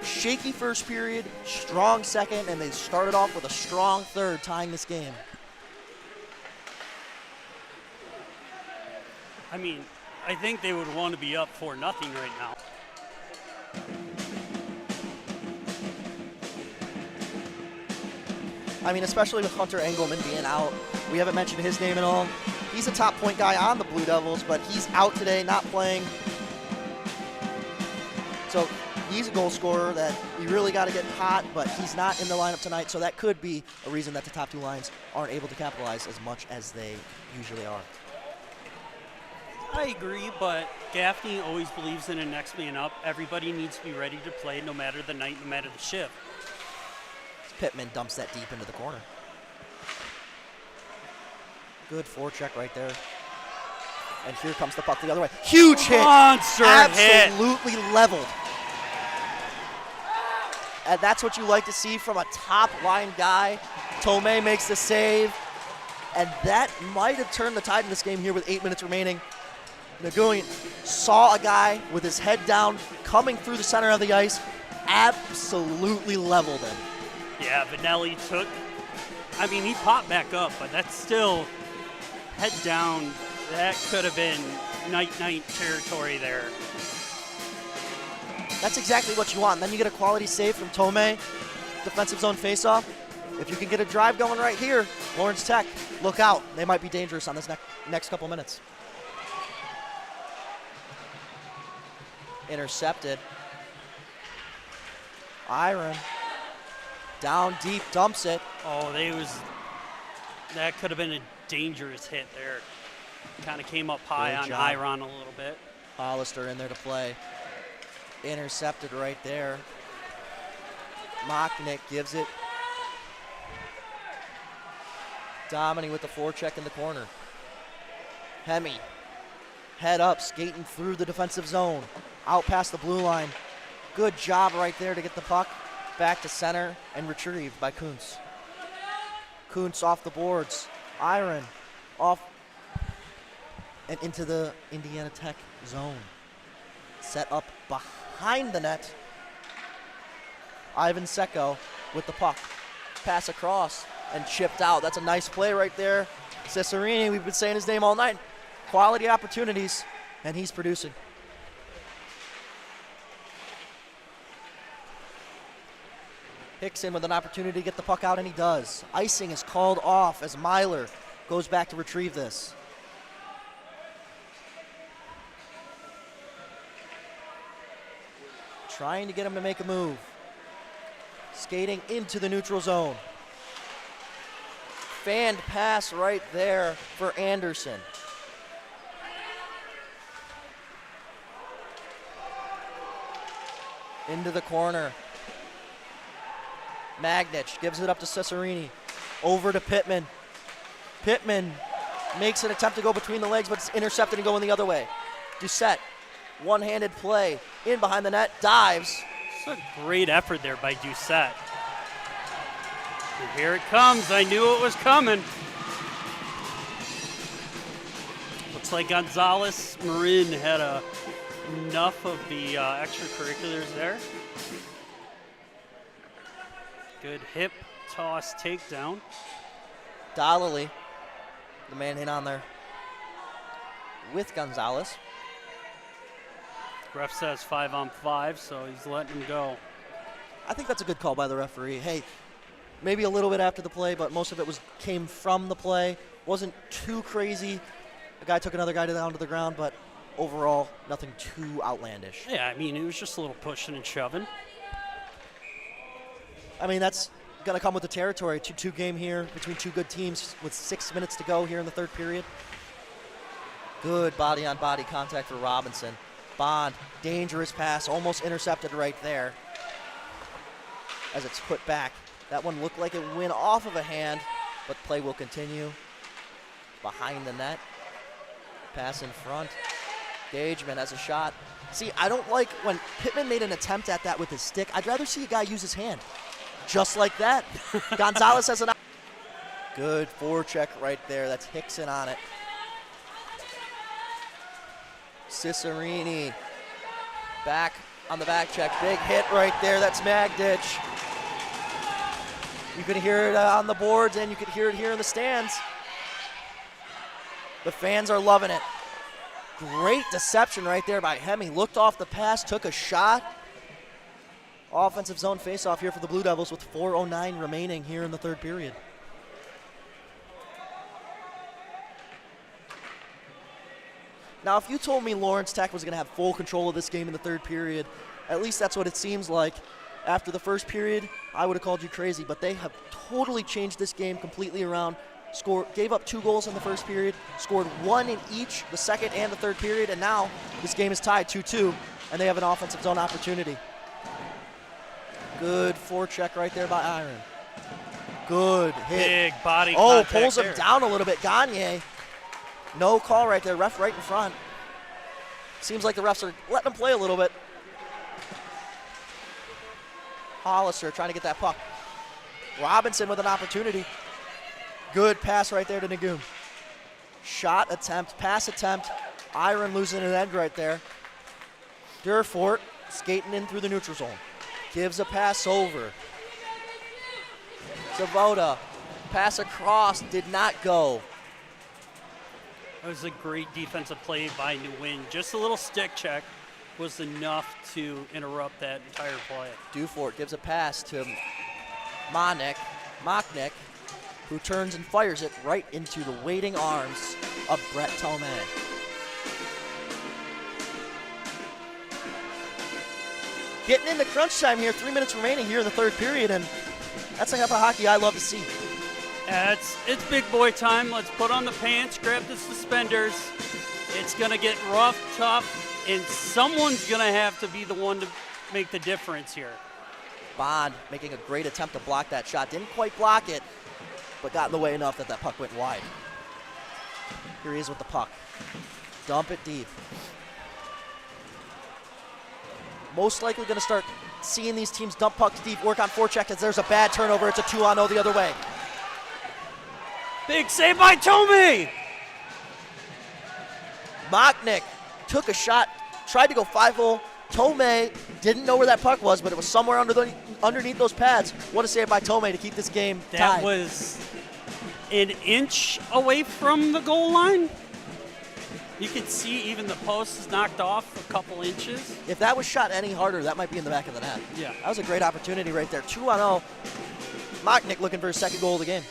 Shaky first period, strong second, and they started off with a strong third, tying this game. I mean, I think they would want to be up 4-0 right now. I mean, especially with Hunter Engelman being out. We haven't mentioned his name at all. He's a top point guy on the Blue Devils, but he's out today, not playing. So he's a goal scorer that you really got to get hot, but he's not in the lineup tonight, so that could be a reason that the top 2 lines aren't able to capitalize as much as they usually are. I agree, but Gaffney always believes in a next man up. Everybody needs to be ready to play no matter the night, no matter the shift. Pittman dumps that deep into the corner. Good forecheck right there. And here comes the puck the other way. Huge hit. Monster hit. Absolutely leveled. And that's what you like to see from a top line guy. Tomei makes the save. And that might have turned the tide in this game here with 8 minutes remaining. Nguyen saw a guy with his head down coming through the center of the ice. Absolutely leveled him. Yeah, Vanelli took, I mean, he popped back up, but that's still head down. That could have been night-night territory there. That's exactly what you want. And then you get a quality save from Tomei. Defensive zone faceoff. If you can get a drive going right here, Lawrence Tech, look out. They might be dangerous on this next couple minutes. Intercepted. Iron. Down deep, dumps it. Oh, that could have been a dangerous hit there. Kind of came up high Good on job. Iron a little bit. Hollister in there to play. Intercepted right there. Mocknick gives it. Domini with the forecheck in the corner. Hemi, head up, skating through the defensive zone. Out past the blue line. Good job right there to get the puck back to center and retrieved by Kuntz. Kuntz off the boards. Iron off and into the Indiana Tech zone. Set up behind the net. Ivan Secco with the puck. Pass across and chipped out. That's a nice play right there. Cesarini, we've been saying his name all night. Quality opportunities, and he's producing. Hickson with an opportunity to get the puck out, and he does. Icing is called off as Myler goes back to retrieve this. trying to get him to make a move. Skating into the neutral zone. Fanned pass right there for Anderson. Into the corner. Magnich gives it up to Cesarini. Over to Pittman. Pittman makes an attempt to go between the legs, but it's intercepted and going the other way. Doucette, one-handed play, in behind the net, dives. It's a great effort there by Doucette. And here it comes. I knew it was coming. Looks like Gonzalez Marin had enough of the extracurriculars there. Good hip toss takedown. Donnelly, the man in on there with Gonzalez. Ref says 5-on-5, so he's letting him go. I think that's a good call by the referee. Hey, maybe a little bit after the play, but most of it came from the play. Wasn't too crazy. A guy took another guy down to the ground, but overall, nothing too outlandish. Yeah, I mean, it was just a little pushing and shoving. I mean, that's going to come with the territory. 2-2 game here between two good teams with 6 minutes to go here in the third period. Good body-on-body contact for Robinson. Bond, dangerous pass, almost intercepted right there as it's put back. That one looked like it went off of a hand, but play will continue. Behind the net. Pass in front. Gageman has a shot. See, I don't like when Pittman made an attempt at that with his stick. I'd rather see a guy use his hand. Just like that. Gonzalez has an good forecheck right there. That's Hickson on it. Cicerini back on the back check. Big hit right there. That's Magditch. You could hear it on the boards and you could hear it here in the stands. The fans are loving it. Great deception right there by Hemme. Looked off the pass, took a shot. Offensive zone faceoff here for the Blue Devils with 4:09 remaining here in the third period. Now, if you told me Lawrence Tech was going to have full control of this game in the third period, at least that's what it seems like. After the first period, I would have called you crazy, but they have totally changed this game completely around. Gave up 2 goals in the first period, scored 1 in each the second and the third period, and now this game is tied 2-2, and they have an offensive zone opportunity. Good forecheck right there by Iron. Good hit. Big body contact. contact Pulls him there. down a little bit. Gagne. No call right there. Ref right in front. Seems like the refs are letting him play a little bit. Hollister trying to get that puck. Robinson with an opportunity. Good pass right there to Nagoon. Shot attempt, pass attempt. Iron losing an end right there. Durfort skating in through the neutral zone. Gives a pass over. Zavoda. Pass across, did not go. That was a great defensive play by Nguyen. Just a little stick check was enough to interrupt that entire play. Dufort gives a pass to Mocknick, who turns and fires it right into the waiting arms of Brett Tomei. Getting into crunch time here, 3 minutes remaining here in the third period, and that's the type of hockey I love to see. It's big boy time. Let's put on the pants, grab the suspenders. It's going to get rough, tough, and someone's going to have to be the one to make the difference here. Bond making a great attempt to block that shot. Didn't quite block it, but got in the way enough that that puck went wide. Here he is with the puck. Dump it deep. Most likely going to start seeing these teams dump pucks deep, work on forecheck as there's a bad turnover. It's a 2-on-0 the other way. Big save by Tomei. Mocknick took a shot, tried to go 5-0. Tomei didn't know where that puck was, but it was somewhere underneath those pads. What a save by Tomei to keep this game tied. That was an inch away from the goal line. You can see even the post is knocked off a couple inches. If that was shot any harder, that might be in the back of the net. Yeah. That was a great opportunity right there. 2-0. Mocknick looking for his second goal of the game.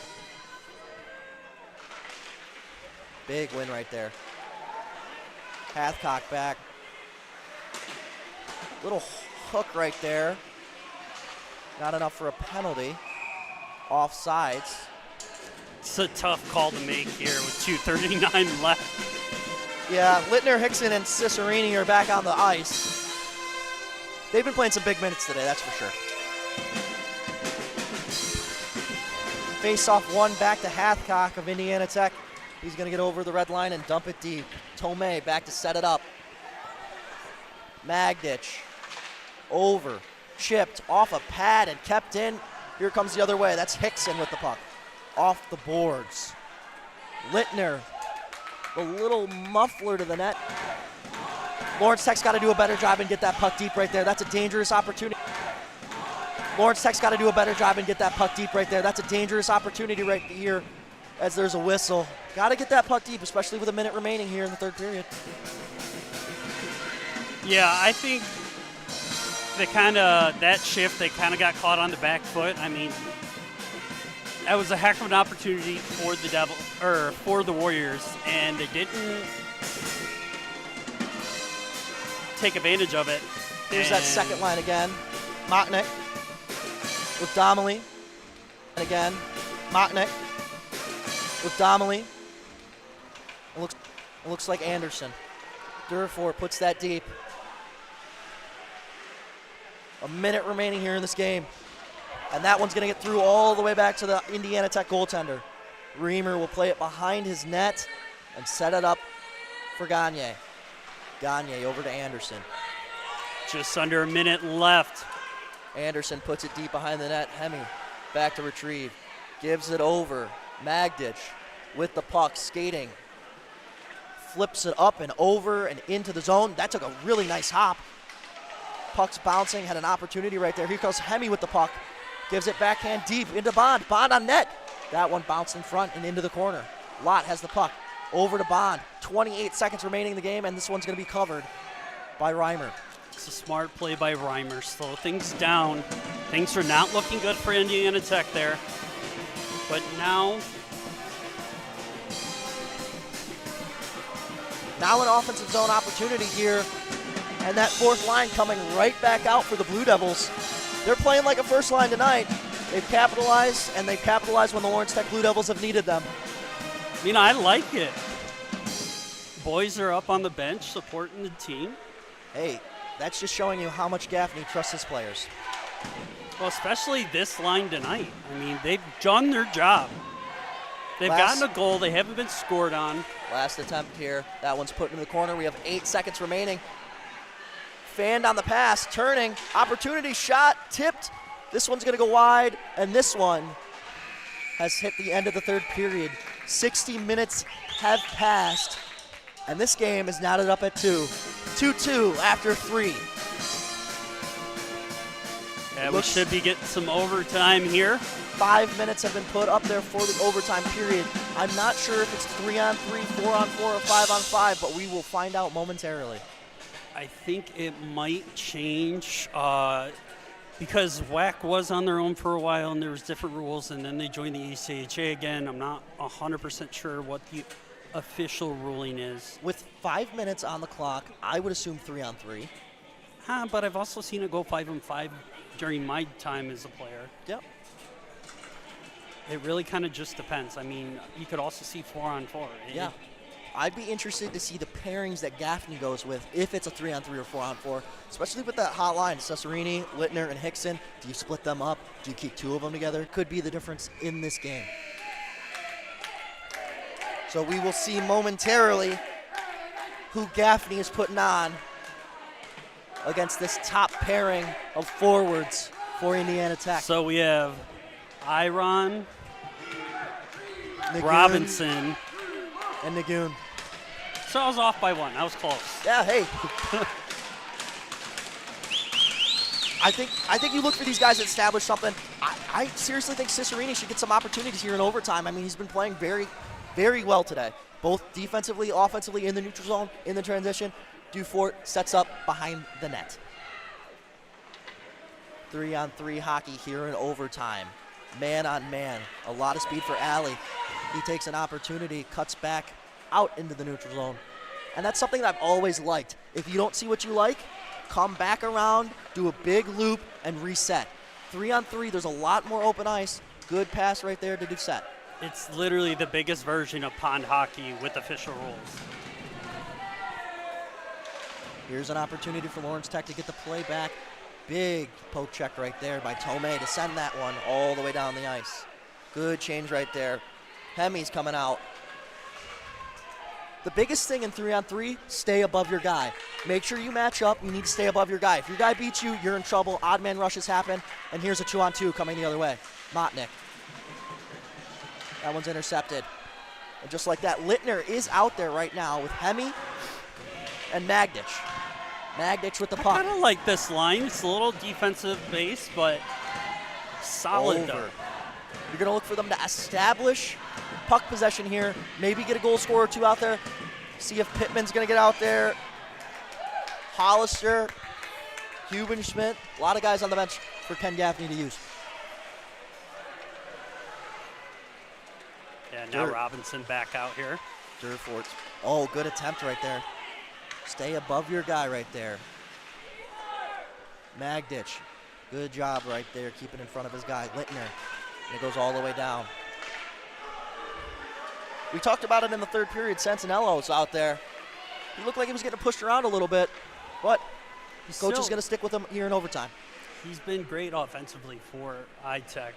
Big win right there. Hathcock back. Little hook right there. Not enough for a penalty. Offsides. It's a tough call to make here with 2:39 left. Yeah, Littner, Hickson, and Cicerini are back on the ice. They've been playing some big minutes today, that's for sure. Face-off one back to Hathcock of Indiana Tech. He's going to get over the red line and dump it deep. Tomei back to set it up. Magdich over, chipped, off a pad and kept in. Here comes the other way. That's Hickson with the puck. Off the boards. Littner, a little muffler to the net. Lawrence Tech's got to do a better job and get that puck deep right there. That's a dangerous opportunity. Lawrence Tech's got to do a better job and get that puck deep right there. That's a dangerous opportunity right here as there's a whistle. Got to get that puck deep, especially with a minute remaining here in the third period. Yeah, I think that shift, they kind of got caught on the back foot. I mean, that was a heck of an opportunity for the Warriors, and they didn't take advantage of it. Here's that second line again. Mocknick with Donnelly. And again, Mocknick with Donnelly. It looks like Anderson. Durford puts that deep. A minute remaining here in this game. And that one's going to get through all the way back to the Indiana Tech goaltender. Reamer will play it behind his net and set it up for Gagne. Gagne over to Anderson. Just under a minute left. Anderson puts it deep behind the net. Hemi back to retrieve. Gives it over. Magdich with the puck, skating. Flips it up and over and into the zone. That took a really nice hop. Puck's bouncing, had an opportunity right there. Here goes Hemi with the puck. Gives it backhand deep into Bond. Bond on net. That one bounced in front and into the corner. Lott has the puck. Over to Bond. 28 seconds remaining in the game, and this one's going to be covered by Reimer. It's a smart play by Reimer. Slow things down. Things are not looking good for Indiana Tech there. But now an offensive zone opportunity here. And that fourth line coming right back out for the Blue Devils. They're playing like a first line tonight. They've capitalized, and they've capitalized when the Lawrence Tech Blue Devils have needed them. I mean, I like it. Boys are up on the bench supporting the team. Hey, that's just showing you how much Gaffney trusts his players. Well, especially this line tonight. I mean, they've done their job. They've gotten a goal. They haven't been scored on. Last attempt here. That one's put in the corner. We have 8 seconds remaining. Fanned on the pass, turning, opportunity shot, tipped. This one's going to go wide, and this one has hit the end of the third period. 60 minutes have passed, and this game is knotted up at 2. 2-2 after 3. Yeah, we should be getting some overtime here. 5 minutes have been put up there for the overtime period. I'm not sure if it's 3-on-3, 4-on-4, or 5-on-5, but we will find out momentarily. I think it might change because WAC was on their own for a while and there was different rules, and then they joined the ECHA again. I'm not 100% sure what the official ruling is. With 5 minutes on the clock, I would assume 3-on-3. But I've also seen it go 5-on-5 during my time as a player. Yep. It really kind of just depends. I mean, you could also see 4-on-4. Yeah. I'd be interested to see the pairings that Gaffney goes with if it's a 3-on-3 or 4-on-4, especially with that hot line, Cesarini, Littner, and Hickson. Do you split them up? Do you keep 2 of them together? Could be the difference in this game. So we will see momentarily who Gaffney is putting on against this top pairing of forwards for Indiana Tech. So we have Iron, Nagoon, Robinson, and Nagoon. So I was off by 1. I was close. Yeah, hey. I think you look for these guys that establish something. I seriously think Cicerini should get some opportunities here in overtime. I mean, he's been playing very, very well today, both defensively, offensively, in the neutral zone, in the transition. Dufort sets up behind the net. 3-on-3 hockey here in overtime. Man on man. A lot of speed for Alley. He takes an opportunity, cuts back out into the neutral zone. And that's something that I've always liked. If you don't see what you like, come back around, do a big loop, and reset. 3-on-3, there's a lot more open ice. Good pass right there to Doucette. It's literally the biggest version of pond hockey with official rules. Here's an opportunity for Lawrence Tech to get the play back. Big poke check right there by Tomei to send that one all the way down the ice. Good change right there. Hemi's coming out. The biggest thing in 3-on-3, stay above your guy. Make sure you match up. You need to stay above your guy. If your guy beats you, you're in trouble. Odd man rushes happen. And here's a 2-on-2 coming the other way. Motnick. That one's intercepted. And just like that, Littner is out there right now with Hemi and Magdich. Magdich with the puck. I kind of like this line. It's a little defensive base, but solid though. You're going to look for them to establish puck possession here. Maybe get a goal scorer or two out there. See if Pittman's going to get out there. Hollister, Hubenschmidt. A lot of guys on the bench for Ken Gaffney to use. Yeah, now Robinson back out here. Durfort. Oh, good attempt right there. Stay above your guy right there. Magdich. Good job right there, keeping in front of his guy, Littner. And it goes all the way down. We talked about it in the third period. Santinello's out there. He looked like he was getting pushed around a little bit, but coach is going to stick with him here in overtime. He's been great offensively for iTech.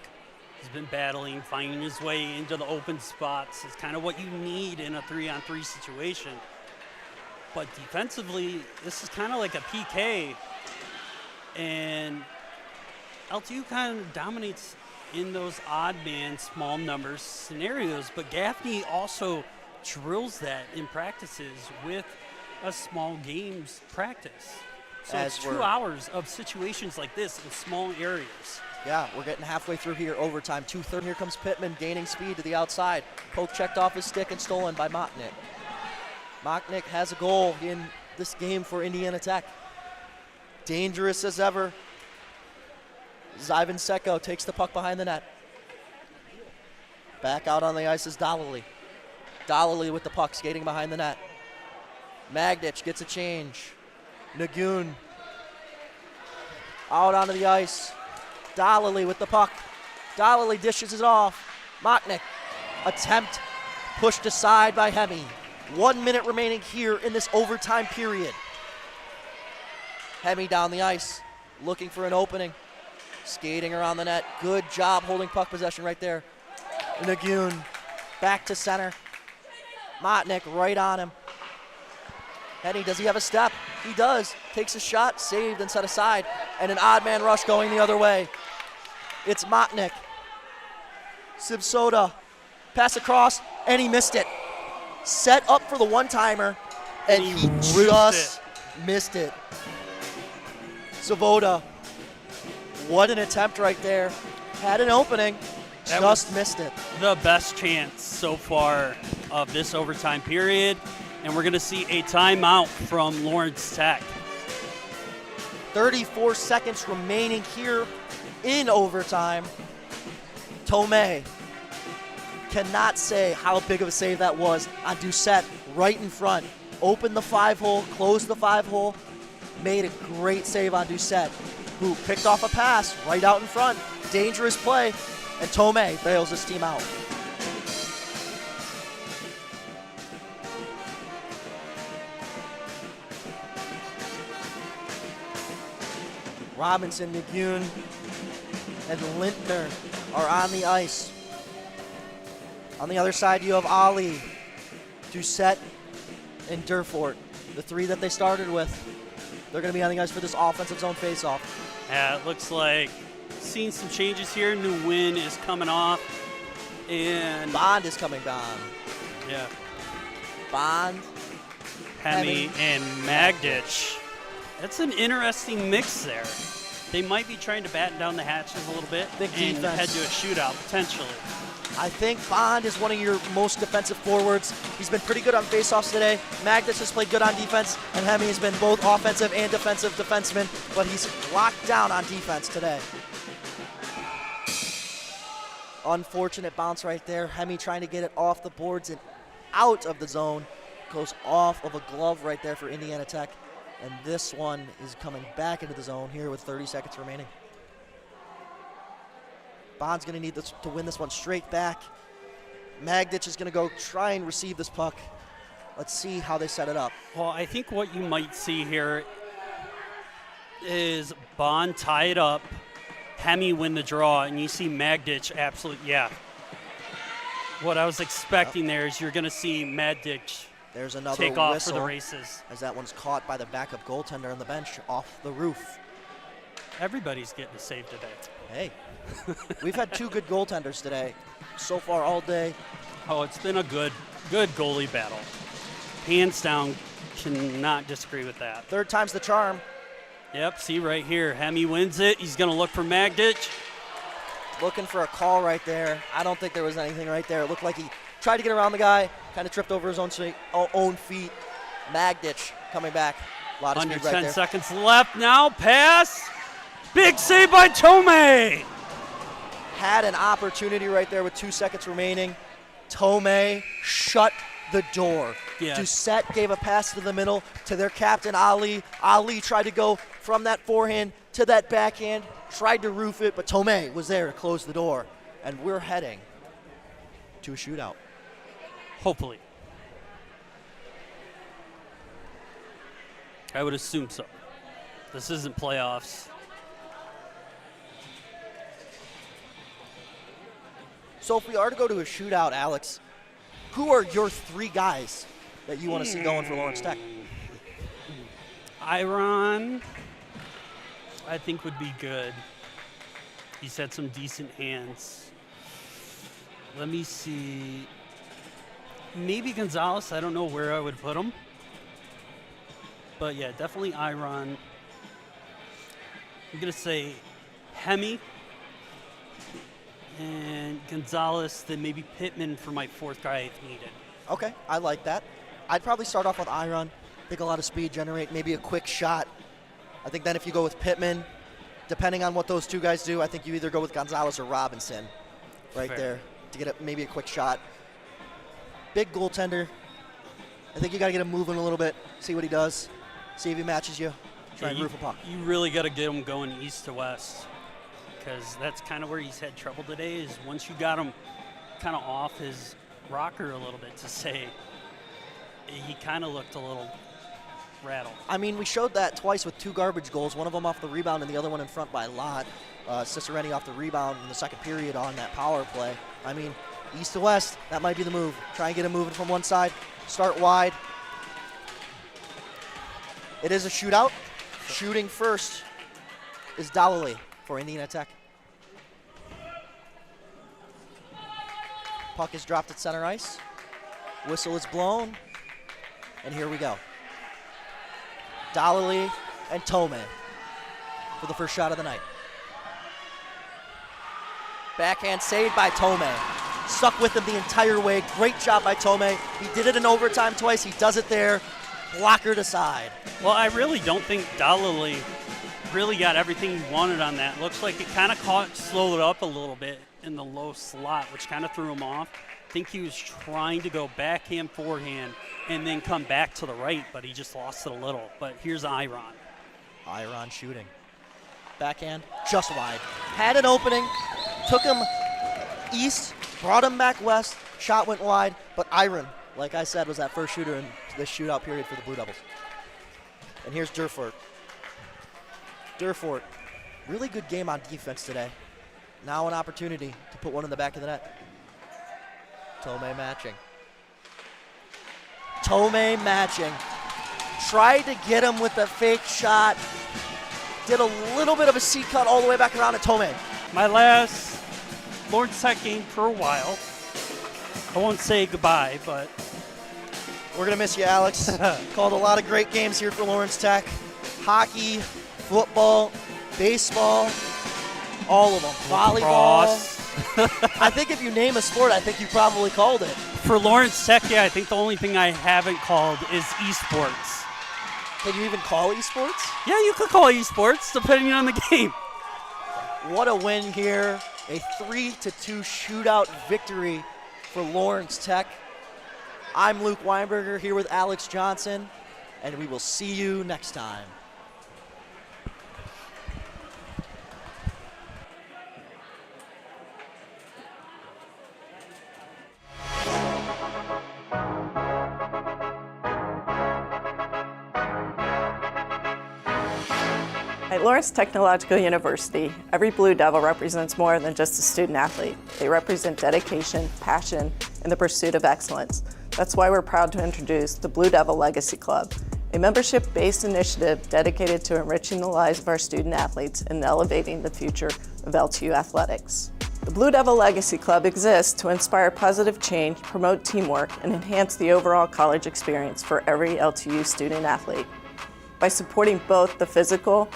He's been battling, finding his way into the open spots. It's kind of what you need in a 3-on-3 situation. But defensively, this is kind of like a PK. And LTU kind of dominates in those odd man, small numbers scenarios. But Gaffney also drills that in practices with a small games practice. So it's 2 hours of situations like this in small areas. Yeah, we're getting halfway through here, overtime. 2:30. Here comes Pittman gaining speed to the outside. Poke checked off his stick and stolen by Motnick. Motnick has a goal in this game for Indiana Tech. Dangerous as ever. Zyvan Seko takes the puck behind the net. Back out on the ice is Dollily. Dollily with the puck, skating behind the net. Magdich gets a change. Nagoon out onto the ice. Dollily with the puck. Dollily dishes it off. Motnick, attempt pushed aside by Hemi. 1 minute remaining here in this overtime period. Hemi down the ice, looking for an opening. Skating around the net. Good job holding puck possession right there. Nagoon back to center. Motnick right on him. Henny, does he have a step? He does. Takes a shot, saved and set aside. And an odd man rush going the other way. It's Motnick. Sibsoda. Pass across, and he missed it. Set up for the one-timer, and he just missed it. Savoda. What an attempt right there. Had an opening, just missed it. The best chance so far of this overtime period. And we're going to see a timeout from Lawrence Tech. 34 seconds remaining here in overtime. Tomei cannot say how big of a save that was on Doucette right in front. Opened the 5-hole, closed the 5-hole, made a great save on Doucette, who picked off a pass right out in front. Dangerous play, and Tomei bails his team out. Robinson, Nagoon, and Lintner are on the ice. On the other side, you have Ali, Doucette, and Durfort, the three that they started with. They're going to be on the ice for this offensive zone faceoff. Yeah, it looks like seeing some changes here. New win is coming off, and Bond is coming down. Yeah, Bond, Hemi, and Magdich. That's an interesting mix there. They might be trying to batten down the hatches a little bit Big and defense. head to a shootout potentially. I think Bond is one of your most defensive forwards. He's been pretty good on faceoffs today. Magdich has played good on defense, and Hemi has been both offensive and defensive defenseman, but he's locked down on defense today. Unfortunate bounce right there. Hemi trying to get it off the boards and out of the zone. Goes off of a glove right there for Indiana Tech. And this one is coming back into the zone here with 30 seconds remaining. Bond's going to need this to win this one straight back. Magditch is going to go try and receive this puck. Let's see how they set it up. Well, I think what you might see here is Bond tie it up, Hemi win the draw, and you see Magditch absolutely, yeah. What I was expecting there is you're going to see Magditch There's another take off whistle for the races. as that one's caught by the backup goaltender on the bench off the roof. Everybody's getting a save today. Hey, we've had 2 good goaltenders today so far all day. Oh, it's been a good goalie battle. Hands down, cannot disagree with that. Third time's the charm. Yep, see right here, Hemi wins it. He's going to look for Magditch. Looking for a call right there. I don't think there was anything right there. It looked like he tried to get around the guy, kind of tripped over his own feet. Magditch coming back. A lot of Under speed right 10 there. seconds left now. Pass. Big save by Tomei. Had an opportunity right there with 2 seconds remaining. Tomei shut the door. Yeah. Doucette gave a pass to the middle to their captain, Ali. Ali tried to go from that forehand to that backhand, tried to roof it, but Tomei was there to close the door. And we're heading to a shootout. Hopefully. I would assume so. This isn't playoffs. So if we are to go to a shootout, Alex, who are your 3 guys that you want to see going for Lawrence Tech? Iron, I think, would be good. He's had some decent hands. Let me see. Maybe Gonzalez. I don't know where I would put him. But yeah, definitely Iron. I'm going to say Hemi and Gonzalez, then maybe Pittman for my 4th guy if needed. Okay, I like that. I'd probably start off with Iron. Think a lot of speed, generate maybe a quick shot. I think then if you go with Pittman, depending on what those 2 guys do, I think you either go with Gonzalez or Robinson right Fair. there to get maybe a quick shot. Big goaltender. I think you got to get him moving a little bit, see what he does, see if he matches you, try and roof a puck. You really got to get him going east to west, because that's kind of where he's had trouble today, is once you got him kind of off his rocker a little bit, to say, he kind of looked a little rattled. I mean, we showed that twice with 2 garbage goals, one of them off the rebound and the other one in front by a lot. Cicereni off the rebound in the second period on that power play. I mean, east to west, that might be the move. Try and get him moving from one side, start wide. It is a shootout. Shooting first is Dalley for Indiana Tech. Puck is dropped at center ice. Whistle is blown. And here we go. Dalley and Tomei for the first shot of the night. Backhand saved by Tomei. Stuck with him the entire way. Great job by Tomei. He did it in overtime twice. He does it there. Blockered aside. Well, I really don't think Dalley really got everything he wanted on that. Looks like it kind of slowed up a little bit in the low slot, which kind of threw him off. I think he was trying to go backhand, forehand, and then come back to the right, but he just lost it a little. But here's Iron. Iron shooting. Backhand, just wide. Had an opening, took him east, brought him back west, shot went wide, but Iron, like I said, was that first shooter in this shootout period for the Blue Devils. And here's Durfort. Durfort, really good game on defense today. Now an opportunity to put one in the back of the net. Tomei matching. Tomei matching. Tried to get him with a fake shot. Did a little bit of a seat cut all the way back around to Tomei. My last Lawrence Tech game for a while. I won't say goodbye, but we're going to miss you, Alex. Called a lot of great games here for Lawrence Tech. Hockey, football, baseball, all of them. Volleyball. I think if you name a sport, I think you probably called it. For Lawrence Tech, yeah, I think the only thing I haven't called is esports. Can you even call esports? Yeah, you could call esports, depending on the game. What a win here. A 3-2 shootout victory for Lawrence Tech. I'm Luke Weinberger here with Alex Johnson. and we will see you next time. At Lawrence Technological University, every Blue Devil represents more than just a student athlete. They represent dedication, passion, and the pursuit of excellence. That's why we're proud to introduce the Blue Devil Legacy Club, a membership-based initiative dedicated to enriching the lives of our student athletes and elevating the future of LTU athletics. The Blue Devil Legacy Club exists to inspire positive change, promote teamwork, and enhance the overall college experience for every LTU student athlete. By supporting both the physical,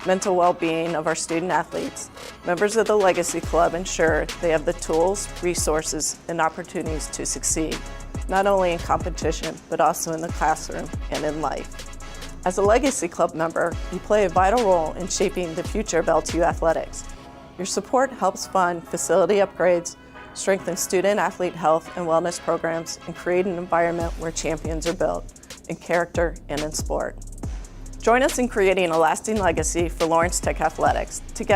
mental well-being of our student athletes, members of the Legacy Club ensure they have the tools, resources, and opportunities to succeed, not only in competition, but also in the classroom and in life. As a Legacy Club member, you play a vital role in shaping the future of LTU athletics. Your support helps fund facility upgrades, strengthen student-athlete health and wellness programs, and create an environment where champions are built in character and in sport. Join us in creating a lasting legacy for Lawrence Tech Athletics. Together,